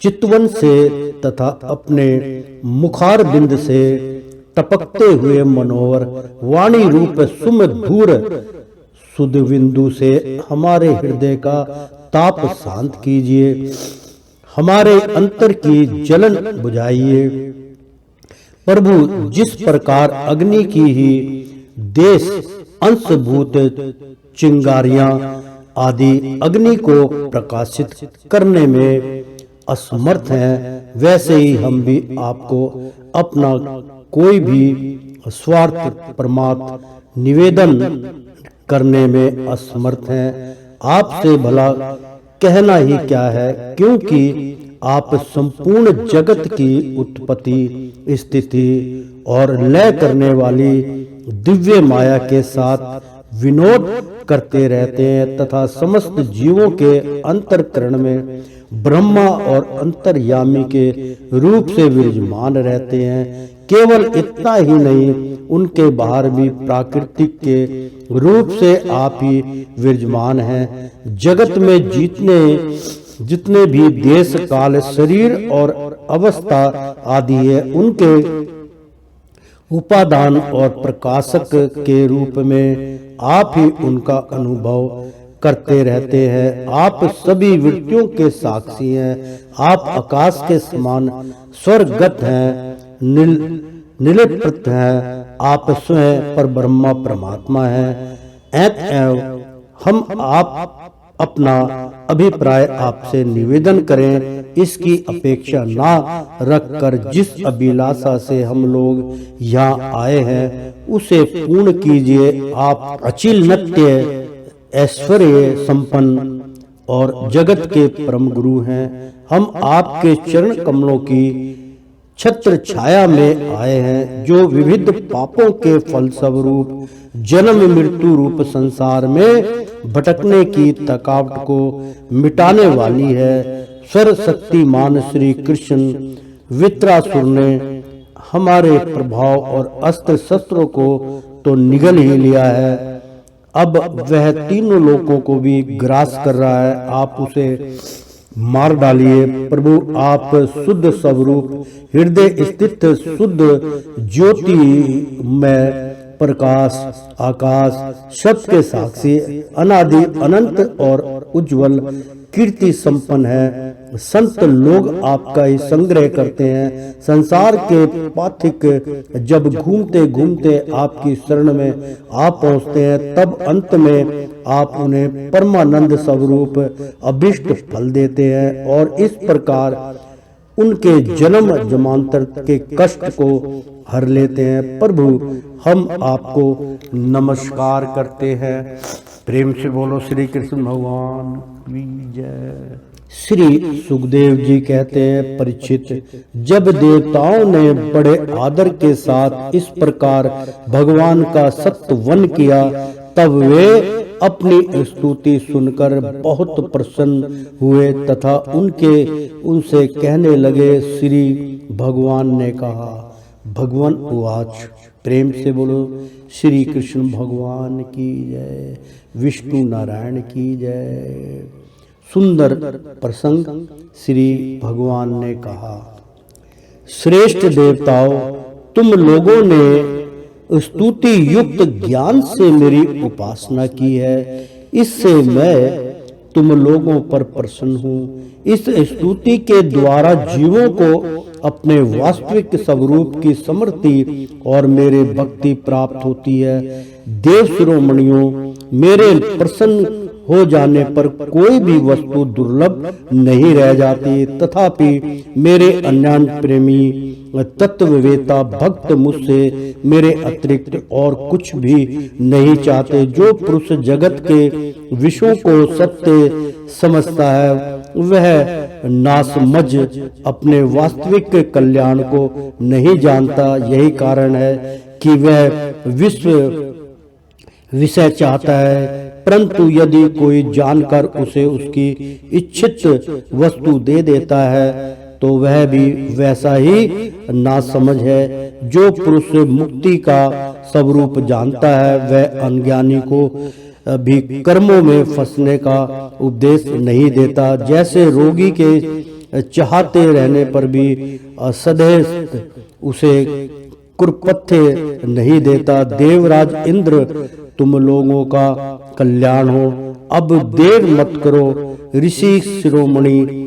चितवन से तथा अपने मुखार बिंद से टपकते हुए मनोहर वाणी रूप सुमधुर सुधबिंदु से हमारे हृदय का ताप शांत कीजिए, हमारे अंतर की जलन बुझाइए। प्रभु जिस प्रकार अग्नि की ही देश अंशभूत चिंगारियां आदि अग्नि को प्रकाशित करने में असमर्थ हैं, वैसे ही हम भी आपको अपना कोई भी स्वार्थ परमात्म निवेदन करने में असमर्थ हैं। आपसे भला कहना ही क्या है, क्योंकि आप संपूर्ण जगत की उत्पत्ति, स्थिति और लय करने वाली दिव्य माया के साथ विनोद करते रहते हैं तथा समस्त जीवों के अंतःकरण में ब्रह्मा और अंतर्यामी के रूप से विराजमान रहते हैं। केवल इतना ही नहीं, उनके बाहर भी प्राकृतिक के रूप से आप ही विराजमान हैं। जगत में जितने भी देश, काल, शरीर और अवस्था आदि है, उनके उपादान और प्रकाशक के रूप में आप ही उनका अनुभव करते रहते हैं। आप सभी वृत्तियों के साक्षी हैं। आप आकाश के समान स्वर्गगत हैं, निलिप्त हैं। आप स्वयं पर ब्रह्मा परमात्मा हैं। अतएव हम आप अपना अभिप्राय आपसे निवेदन करें, इसकी अपेक्षा ना रखकर जिस अभिलाषा से हम लोग यहाँ आए हैं उसे पूर्ण कीजिए। आप अचिन्त्य, ऐश्वर्य संपन्न और जगत के परम गुरु हैं। हम आपके चरण कमलों की छत्र छाया में आए हैं, जो विविध पापों के फलस्वरूप जन्म मृत्यु रूप संसार में भटकने की थकावट को मिटाने वाली है। सर्वशक्तिमान श्री कृष्ण वित्रासुर ने हमारे प्रभाव और अस्त्र शस्त्रों को तो निगल ही लिया है, अब वह तीनों लोकों को भी ग्रास कर रहा है। आप उसे मार डालिए। प्रभु, आप शुद्ध स्वरूप, हृदय स्थित शुद्ध ज्योति में प्रकाश, आकाश, शब्द के साक्षी, अनादि अनंत और उज्जवल कीर्ति संपन्न है। संत लोग आपका ही संग्रह करते हैं। संसार के पाथिक जब घूमते घूमते आपकी शरण में आ पहुंचते हैं, तब अंत में आप उन्हें परमानंद स्वरूप अभिष्ट फल देते हैं और इस प्रकार उनके जन्म जन्मांतर के कष्ट को हर लेते हैं। प्रभु, हम आपको नमस्कार करते हैं। प्रेम से बोलो श्री कृष्ण भगवान की जय। श्री सुखदेव जी कहते हैं, परीक्षित, जब देवताओं ने बड़े आदर के साथ इस प्रकार भगवान का सत्वन किया, तब वे अपनी स्तुति सुनकर बहुत प्रसन्न हुए तथा उनसे कहने लगे। श्री भगवान ने कहा, भगवान उवाच। प्रेम से बोलो श्री कृष्ण भगवान की जय, विष्णु नारायण की जय। सुंदर प्रसंग। श्री भगवान ने कहा, श्रेष्ठ देवताओं, तुम लोगों ने स्तुति युक्त ज्ञान से मेरी उपासना की है, इससे मैं तुम लोगों पर प्रसन्न हूँ। इस स्तुति के द्वारा जीवों को अपने वास्तविक स्वरूप की समृद्धि और मेरे भक्ति प्राप्त होती है। देव शिरोमणियों, मेरे प्रसन्न हो जाने पर कोई भी वस्तु दुर्लभ नहीं रह जाती, तथापि मेरे अन्य प्रेमी तत्ववेता भक्त मुझसे मेरे अतिरिक्त और कुछ भी नहीं चाहते। जो पुरुष जगत के विषयों को सत्य समझता है, वह नासमझ अपने वास्तविक कल्याण को नहीं जानता। यही कारण है कि वह विषय चाहता है, परंतु यदि कोई जानकर उसे उसकी इच्छित वस्तु दे देता है, तो वह भी वैसा ही नासमझ है। जो पुरुष मुक्ति का स्वरूप जानता है, वह अज्ञानी को भी कर्मों में फंसने का उपदेश नहीं देता। जैसे रोगी के चाहते रहने पर भी सदैव उसे कुरपथ्य नहीं देता। देवराज इंद्र, तुम लोगों का कल्याण हो, अब देर मत करो। ऋषि शिरोमणि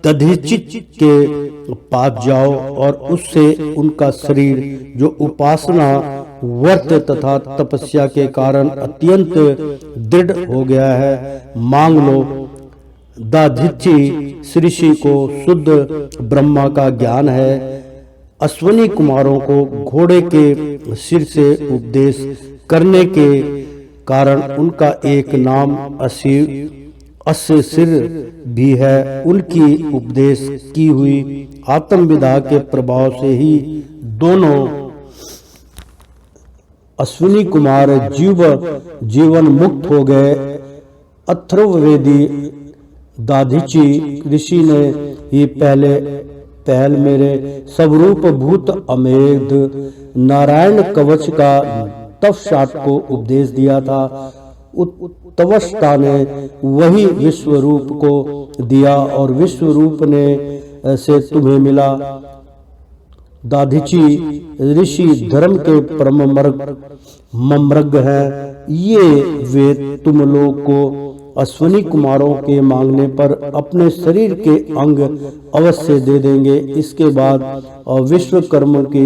दधीचित के पास जाओ और उससे उनका शरीर जो उपासना व्रत तथा तपस्या के कारण अत्यंत दृढ़ हो गया है, मांग लो। दाधिची ऋषि को शुद्ध ब्रह्मा का ज्ञान है। अश्वनी कुमारों को घोड़े के सिर से उपदेश करने के कारण उनका एक नाम अश्वसिर भी है। उनकी उपदेश की हुई आत्मविदा के प्रभाव से ही दोनों अश्विनी कुमार जीवन मुक्त हो गए। अथर्ववेदी दाधिची ऋषि ने ही पहल मेरे स्वरूप भूत अमेध नारायण कवच का तवशाट को उपदेश दिया था। तवष्टा ने वही विश्वरूप को दिया और विश्वरूप ने से तुम्हें मिला। दाधिची ऋषि धर्म के परम मर्ग हैं। ये वे तुम लोग को अश्विनी कुमारों के मांगने पर अपने शरीर के अंग अवश्य दे देंगे। इसके बाद विश्वकर्मा के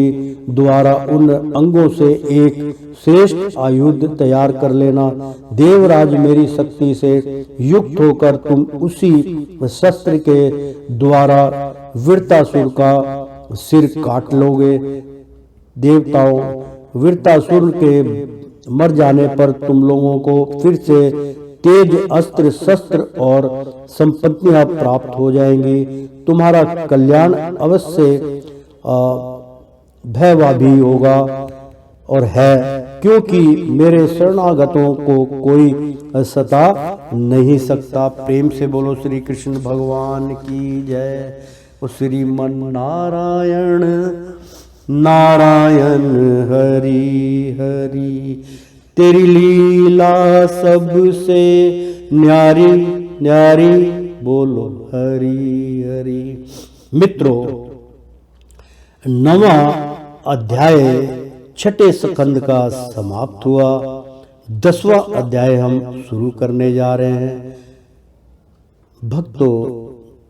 द्वारा उन अंगों से एक श्रेष्ठ आयुध तैयार कर लेना। देवराज मेरी शक्ति से युक्त होकर तुम उसी शस्त्र के द्वारा वृत्तासुर का सिर काट लोगे। देवताओं, वृत्तासुर के मर जाने पर तुम लोगों को फिर से तेज अस्त्र शस्त्र और संपत्तियां प्राप्त हो जाएंगी। तुम्हारा कल्याण अवश्य भयवाभी होगा और है, क्योंकि मेरे शरणागतों को कोई सता नहीं सकता। प्रेम से बोलो श्री कृष्ण भगवान की जय। श्रीमन नारायण नारायण हरि हरि, तेरी लीला सबसे न्यारी न्यारी, बोलो हरि हरि। मित्रों, 9वां अध्याय छठे स्कंद का समाप्त हुआ। 10वां अध्याय हम शुरू करने जा रहे हैं। भक्तों,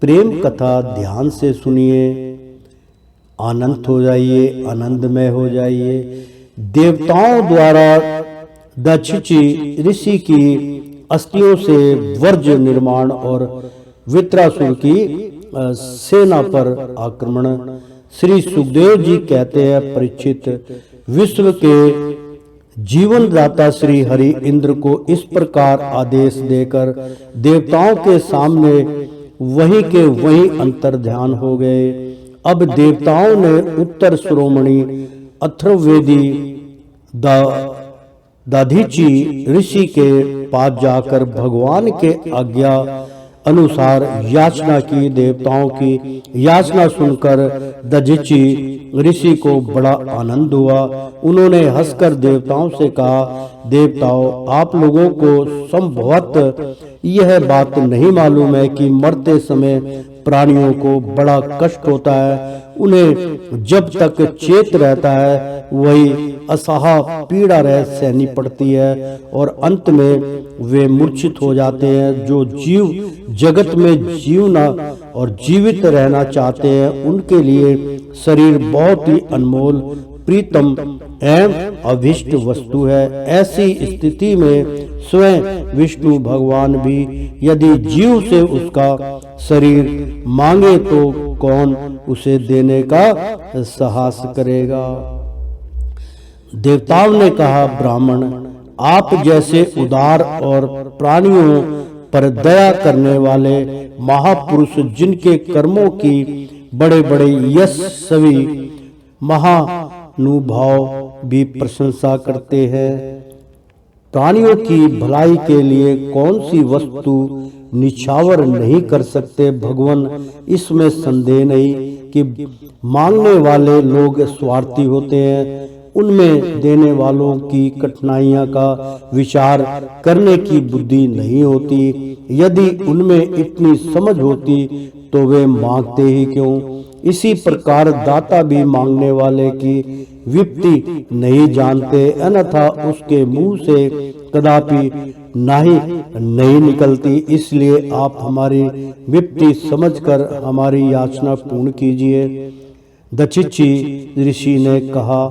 प्रेम कथा ध्यान से सुनिए, आनंद हो जाइए, आनंदमय हो जाइए। देवताओं द्वारा दाधिची ऋषि की अस्थियों से वर्ज निर्माण और वृत्रासुर की सेना पर आक्रमण। श्री सुखदेव जी कहते हैं, परीक्षित, विश्व के जीवनदाता श्री हरि इंद्र को इस प्रकार आदेश देकर देवताओं के सामने वहीं के वहीं अंतर ध्यान हो गए। अब देवताओं ने उत्तर शिरोमणि अथर्ववेदी दाधिची ऋषि के पास जाकर भगवान के आज्ञा अनुसार याचना की। देवताओं की याचना सुनकर दाधिची ऋषि को बड़ा आनंद हुआ। उन्होंने हंसकर देवताओं से कहा, देवताओं, आप लोगों को संभवतः यह बात नहीं मालूम है कि मरते समय प्राणियों को बड़ा कष्ट होता है। उन्हें जब तक चेत रहता है वही असहा पीड़ा रह सहनी पड़ती है और अंत में वे मूर्छित हो जाते हैं। जो जीव जगत में जीवना और जीवित रहना चाहते हैं, उनके लिए शरीर बहुत ही अनमोल, प्रीतम एवं अभिष्ट वस्तु है। ऐसी स्थिति में स्वयं विष्णु भगवान भी यदि जीव से उसका शरीर मांगे तो कौन उसे देने का साहस करेगा। देवताओं ने कहा, ब्राह्मण, आप जैसे उदार और प्राणियों पर दया करने वाले महापुरुष, जिनके कर्मों की बड़े बड़े यशस्वी महानुभाव भी प्रशंसा करते हैं, प्राणियों की भलाई के लिए कौन सी वस्तु निछावर नहीं कर सकते। भगवान, इसमें संदेह नहीं कि मांगने वाले लोग स्वार्थी होते हैं। उनमें देने वालों की कठिनाइयां का विचार करने की बुद्धि नहीं होती। यदि उनमें इतनी समझ होती तो वे मांगते ही क्यों। इसी प्रकार दाता भी मांगने वाले की विपत्ति नहीं जानते, अन्यथा उसके मुंह से कदापि नाही नहीं निकलती। इसलिए आप हमारी विपत्ति समझकर हमारी याचना पूर्ण कीजिए। दाधिची ऋषि ने कहा,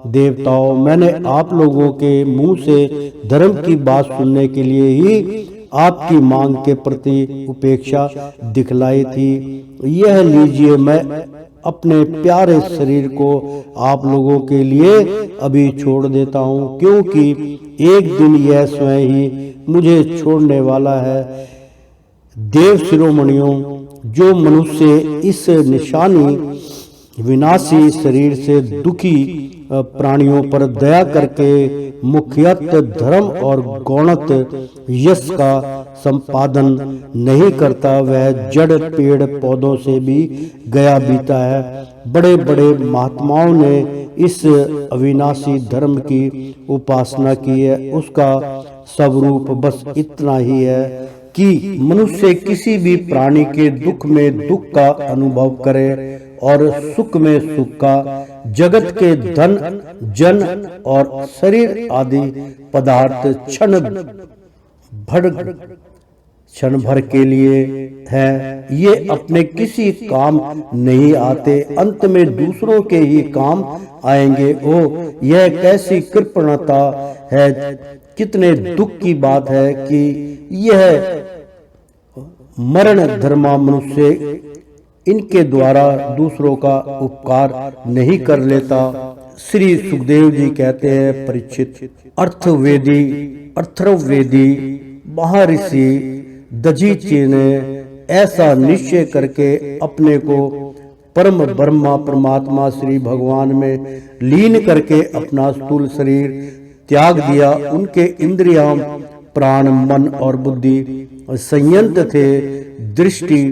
देवताओं, मैंने आप लोगों के मुंह से धर्म की बात सुनने के लिए ही आपकी मांग के प्रति उपेक्षा दिखलाई थी। यह लीजिए, मैं अपने प्यारे शरीर को आप लोगों के लिए अभी छोड़ देता हूँ, क्योंकि एक दिन यह स्वयं ही मुझे छोड़ने वाला है। देव शिरोमणियों, जो मनुष्य इस निशानी विनाशी शरीर से दुखी प्राणियों पर दया करके मुख्यतः धर्म और गौणत यश का संपादन नहीं करता, वह जड़ पेड़ पौधों से भी गया बीता है। बड़े बड़े महात्माओं ने इस अविनाशी धर्म की उपासना की है। उसका स्वरूप बस इतना ही है कि मनुष्य किसी भी प्राणी के दुख में दुख का अनुभव करे और सुख में सुख का। जगत के धन, जन और शरीर आदि पदार्थ क्षण भर के लिए हैं। ये अपने किसी काम नहीं आते, अंत में दूसरों के ही काम आएंगे। ओ, यह कैसी कृपणता है! कितने दुख की बात है कि यह मरण धर्मा मनुष्य इनके द्वारा दूसरों का उपकार नहीं कर लेता। श्री सुखदेव जी कहते हैं, परीक्षित, अथर्ववेदी महर्षि दधीचि ने ऐसा निश्चय करके अपने को परम ब्रह्मा परमात्मा श्री भगवान में लीन करके अपना स्थूल शरीर त्याग दिया। उनके इंद्रियां, प्राण, मन और बुद्धि संयंत्र थे, दृष्टि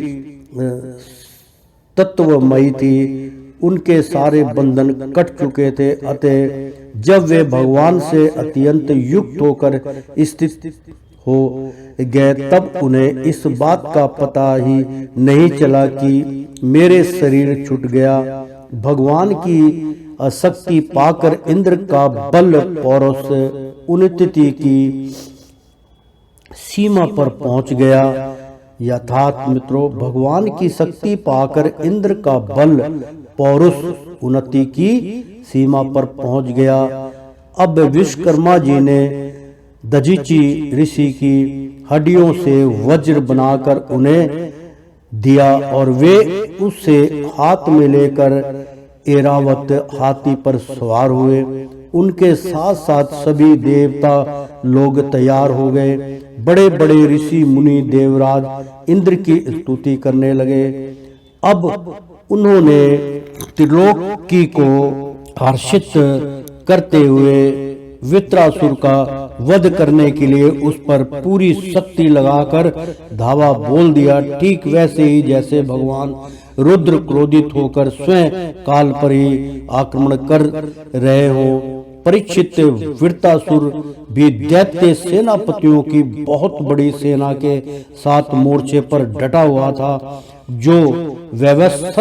तत्वमयी थी, उनके सारे बंधन कट चुके थे। अतः जब वे भगवान से अत्यंत युक्त होकर स्थित हो गए, तब उन्हें इस बात का पता ही नहीं चला कि मेरे शरीर छूट गया। भगवान की शक्ति पाकर इंद्र का बल पौरुष उन्नति की सीमा पर पहुंच गया। यथार्थ मित्रों, भगवान की शक्ति पाकर इंद्र का बल पौरुष उन्नति की सीमा पर पहुंच गया। अब विश्वकर्मा जी ने दधीचि ऋषि की हड्डियों से वज्र बनाकर उन्हें दिया और वे उससे हाथ में लेकर ऐरावत हाथी पर सवार हुए। उनके साथ साथ सभी देवता लोग तैयार हो गए। बड़े बड़े ऋषि मुनि देवराज इंद्र की स्तुति करने लगे। अब उन्होंने त्रिलोकी को हर्षित करते हुए वृत्रासुर का वध करने के लिए उस पर पूरी शक्ति लगाकर धावा बोल दिया। ठीक वैसे ही जैसे भगवान रुद्र क्रोधित होकर स्वयं काल पर ही आक्रमण कर रहे हो। परीक्षित, वृत्रासुर भी दैत्य सेनापतियों की बहुत बड़ी सेना के साथ मोर्चे पर डटा हुआ था, जो व्यवस्थित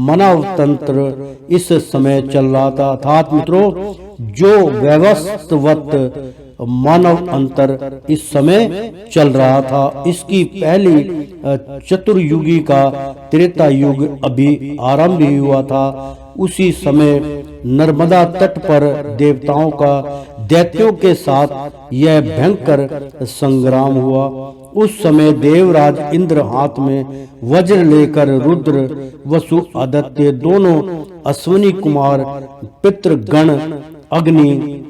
मानवतंत्र इस समय चल रहा था। अर्थात मित्रों, जो व्यवस्थित मानव अंतर इस समय चल रहा था। इसकी पहली चतुर्युगी का त्रेता युग अभी आरंभ ही हुआ था। उसी समय नर्मदा तट पर देवताओं का दैत्यों के साथ यह भयंकर संग्राम हुआ। उस समय देवराज इंद्र हाथ में वज्र लेकर रुद्र, वसु, आदित्य दोनों अश्विनी कुमार, पितृगण, अग्नि,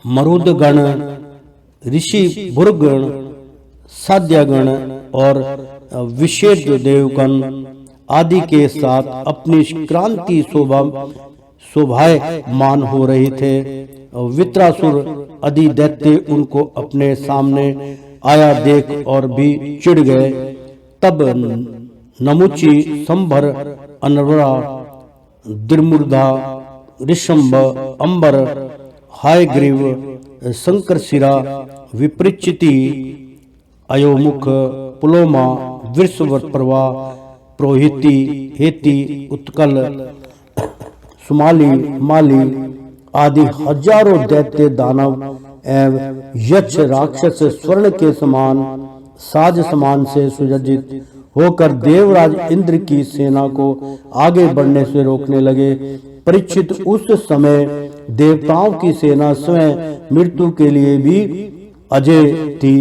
मरुदगण, ऋषि भृगुगण, साध्यगण और विशेष देवगण आदि के साथ अपनी क्रांति शोभायमान हो रहे थे। वृत्रासुर आदि दैत्य उनको अपने सामने आया देख और भी चिढ़ गए। तब नमुची, संभर, अनवरा, द्रिमूर्धा, ऋषभ, अंबर, हायग्रीव, शंकरशिरा, विपरीचिति, अयोमुख, पुलोमा, वृषभप्रभा, प्रोहिति, हेति, उत्कल, सुमाली, माली आदि हजारों दैत्य, दानव एवं यक्ष, राक्षस स्वर्ण के समान साज समान से सुसज्जित होकर देवराज इंद्र की सेना को आगे बढ़ने से रोकने लगे। परीक्षित, उस समय देवताओं की सेना स्वयं मृत्यु के लिए भी अजय थी।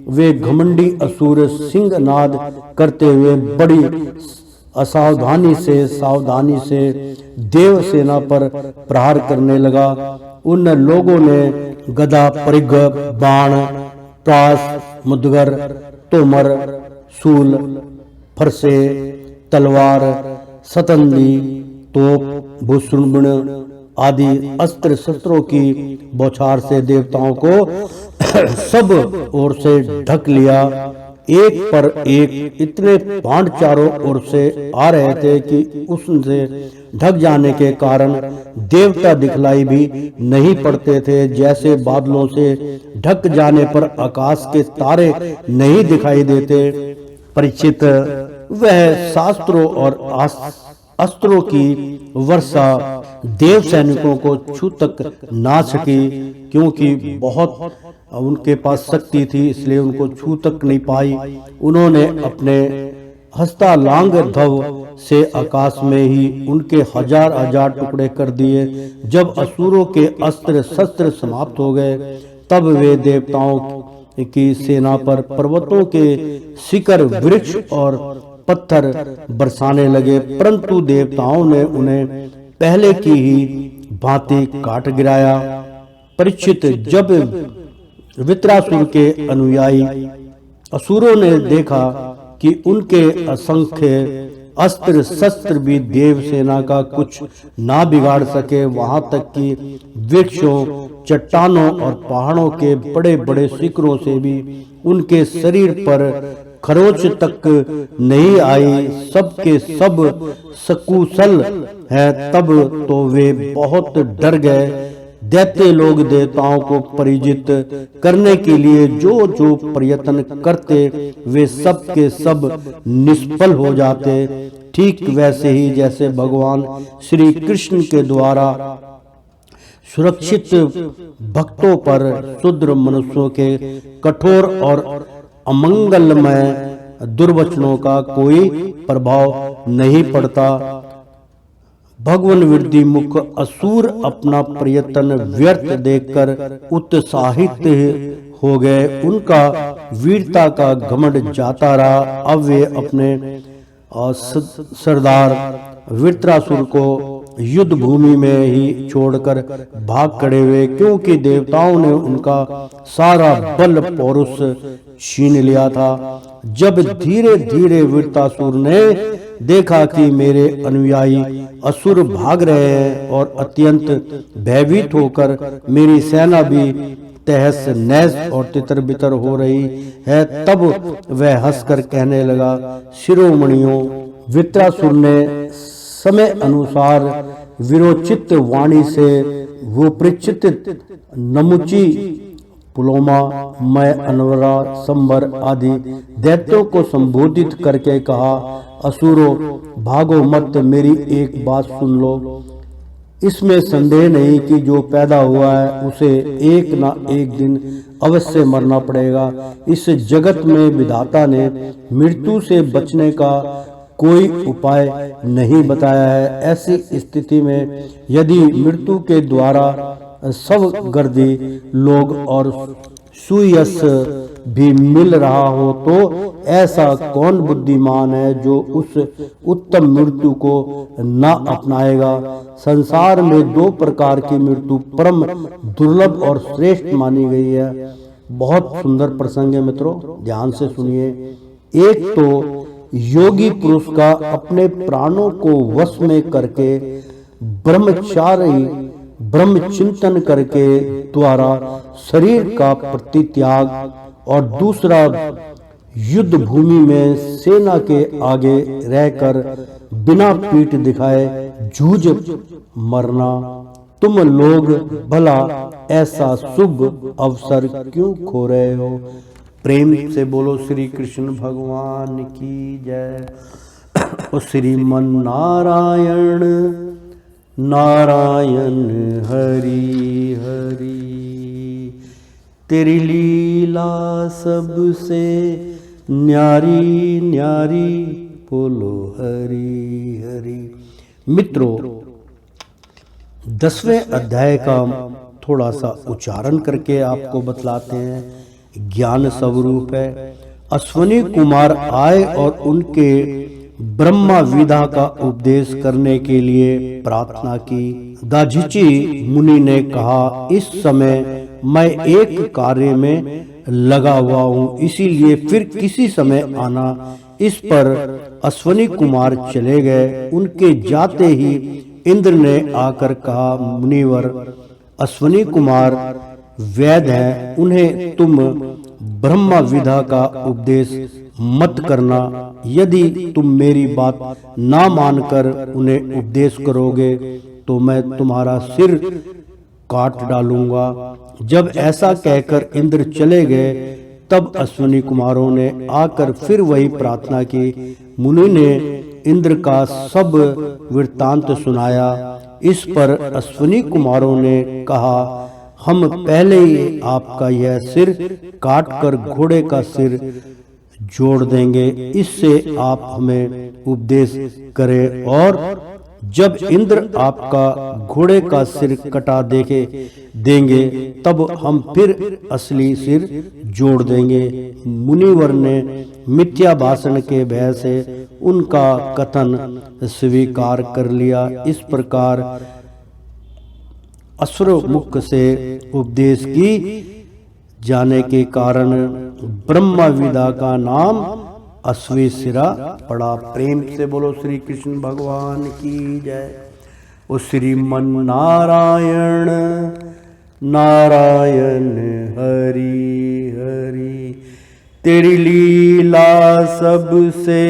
वे घमंडी असुर सिंहनाद करते हुए बड़ी सावधानी से देव सेना पर प्रहार करने लगा। उन लोगों ने गदा, परिघ, बाण, प्रास, मुदगर, तोमर, शूल, फरसे, तलवार, सतंदी, तोप, भूषुंड आदि अस्त्र शस्त्रों की बौछार से देवताओं को सब ओर से ढक लिया। एक पर एक इतने बाण चारों ओर से आ रहे थे कि उससे ढक जाने के कारण देवता दिखलाई भी नहीं पड़ते थे। जैसे बादलों से ढक जाने पर आकाश के तारे नहीं दिखाई देते। परीक्षित, वह शास्त्रों और अस्त्रों की वर्षा देव सैनिकों को छू तक ना सकी, क्योंकि बहुत उनके पास शक्ति थी, इसलिए उनको छू तक नहीं पाई। उन्होंने अपने हस्तालांग धव से आकाश में ही उनके हजार हजार टुकड़े कर दिए। जब असुरों के अस्त्र शस्त्र समाप्त हो गए, तब वे देवताओं की सेना पर पर्वतों के शिखर, वृक्ष और पत्थर बरसाने लगे, परंतु देवताओं ने उन्हें पहले की ही भांति काट गिराया। परीक्षित, जब वित्रासुर के अनुयायी असुरों ने देखा कि उनके असंख्य अस्त्र शस्त्र भी देव सेना का कुछ ना बिगाड़ सके, वहां तक कि वृक्षों, चट्टानों और पहाड़ों के बड़े बड़े शिखरों से भी उनके शरीर पर खरोच तक नहीं आई, सब के सब सकुशल है, तब तो वे बहुत डर गए। दैत्य लोग देवताओं को पराजित करने के लिए जो जो प्रयत्न करते, वे सब के सब निष्फल हो जाते। ठीक वैसे ही जैसे भगवान श्री कृष्ण के द्वारा सुरक्षित भक्तों पर शूद्र मनुष्यों के कठोर और अमंगलमय दुर्वचनों का कोई प्रभाव नहीं पड़ता। भगवान विरोधी मुख असुर अपना प्रयत्न व्यर्थ देखकर उत्साहित हो गए। उनका वीरता का घमंड जाता रहा। अब वे अपने सरदार वृत्रासुर को युद्ध भूमि में ही छोड़कर भाग खड़े हुए, क्योंकि देवताओं ने उनका सारा बल पौरुष छीन लिया था। जब धीरे धीरे वृत्रासुर ने देखा कि मेरे अनुयायी असुर भाग रहे हैं और अत्यंत भयभीत होकर मेरी सेना भी तहस नहस और तितर बितर हो रही है, तब वह हंसकर कहने लगा, शिरोमणियों, वृत्रासुर ने समय अनुसार विरोचित वाणी से वो परीक्षित, नमुची, पुलोमा, मैं, अनवरा, संबर आदि दैत्यों को संबोधित करके कहा, असुरों भागो मत, मेरी एक बात सुन लो। इसमें संदेह नहीं कि जो पैदा हुआ है उसे एक ना एक दिन अवश्य मरना पड़ेगा। इस जगत में विधाता ने मृत्यु से बचने का कोई उपाय नहीं बताया है। ऐसी स्थिति में यदि मृत्यु के द्वारा सब गर्दी लोग और सुयश भी मिल रहा हो, तो ऐसा कौन बुद्धिमान है जो उस उत्तम मृत्यु को न अपनाएगा। संसार में दो प्रकार की मृत्यु परम दुर्लभ और श्रेष्ठ मानी गई है। बहुत सुंदर प्रसंग है मित्रों, ध्यान से सुनिए। एक तो योगी पुरुष का अपने प्राणों को वश में करके ब्रह्मचारी ब्रह्म चिंतन करके द्वारा शरीर का प्रतित्याग, और दूसरा युद्ध भूमि में सेना के आगे रहकर बिना पीठ दिखाए जूझ मरना। तुम लोग भला ऐसा शुभ अवसर क्यों खो रहे हो। प्रेम से बोलो श्री कृष्ण भगवान की जय। ओ श्रीमन नारायण नारायण हरि हरि, तेरी लीला सबसे न्यारी न्यारी, बोलो हरि हरि। मित्रों, 10वें अध्याय का थोड़ा सा उच्चारण करके आपको बतलाते हैं। ज्ञान स्वरूप है। अश्वनी कुमार आए और उनके ब्रह्मा विधा का उपदेश करने के लिए प्रार्थना की। दाझिची मुनि ने कहा, इस समय मैं एक कार्य में लगा हुआ हूँ, इसीलिए फिर किसी समय आना। इस पर अश्वनी कुमार चले गए। उनके जाते ही इंद्र ने आकर कहा, मुनिवर, अश्वनी कुमार वैद हैं, उन्हें तुम ब्रह्मा विधा का उपदेश मत करना। यदि तुम मेरी बात ना मानकर उन्हें उपदेश करोगे तो मैं तुम्हारा सिर काट डालूंगा। जब ऐसा कहकर इंद्र चले गए, तब अश्वनी कुमारों ने आकर फिर वही प्रार्थना की। मुनि ने इंद्र का सब वृत्तांत सुनाया। इस पर अश्वनी कुमारों ने कहा, हम पहले ही आपका यह सिर काटकर घोड़े का सिर जोड़ देंगे, इससे आप हमें उपदेश करें। और जब इंद्र आपका घोड़े का सिर कटा देंगे, तब हम फिर असली सिर जोड़ देंगे। मुनिवर ने मिथ्या भाषण के भय से उनका कथन स्वीकार कर लिया। इस प्रकार असुर मुख से उपदेश की जाने के कारण ब्रह्मा विदा का नाम अश्वेसिरा पड़ा। प्रेम से बोलो श्री कृष्ण भगवान की जय। ओ श्रीमन नारायण नारायण हरि हरि, तेरी लीला सबसे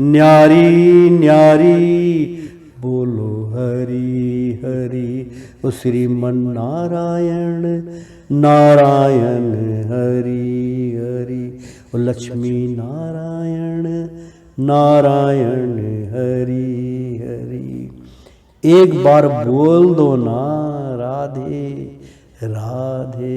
न्यारी न्यारी, बोलो हरि हरि। ओ श्रीमन नारायण नारायण हरि हरि, ओ लक्ष्मी नारायण नारायण हरि हरि। एक बार बोल दो ना, राधे राधे।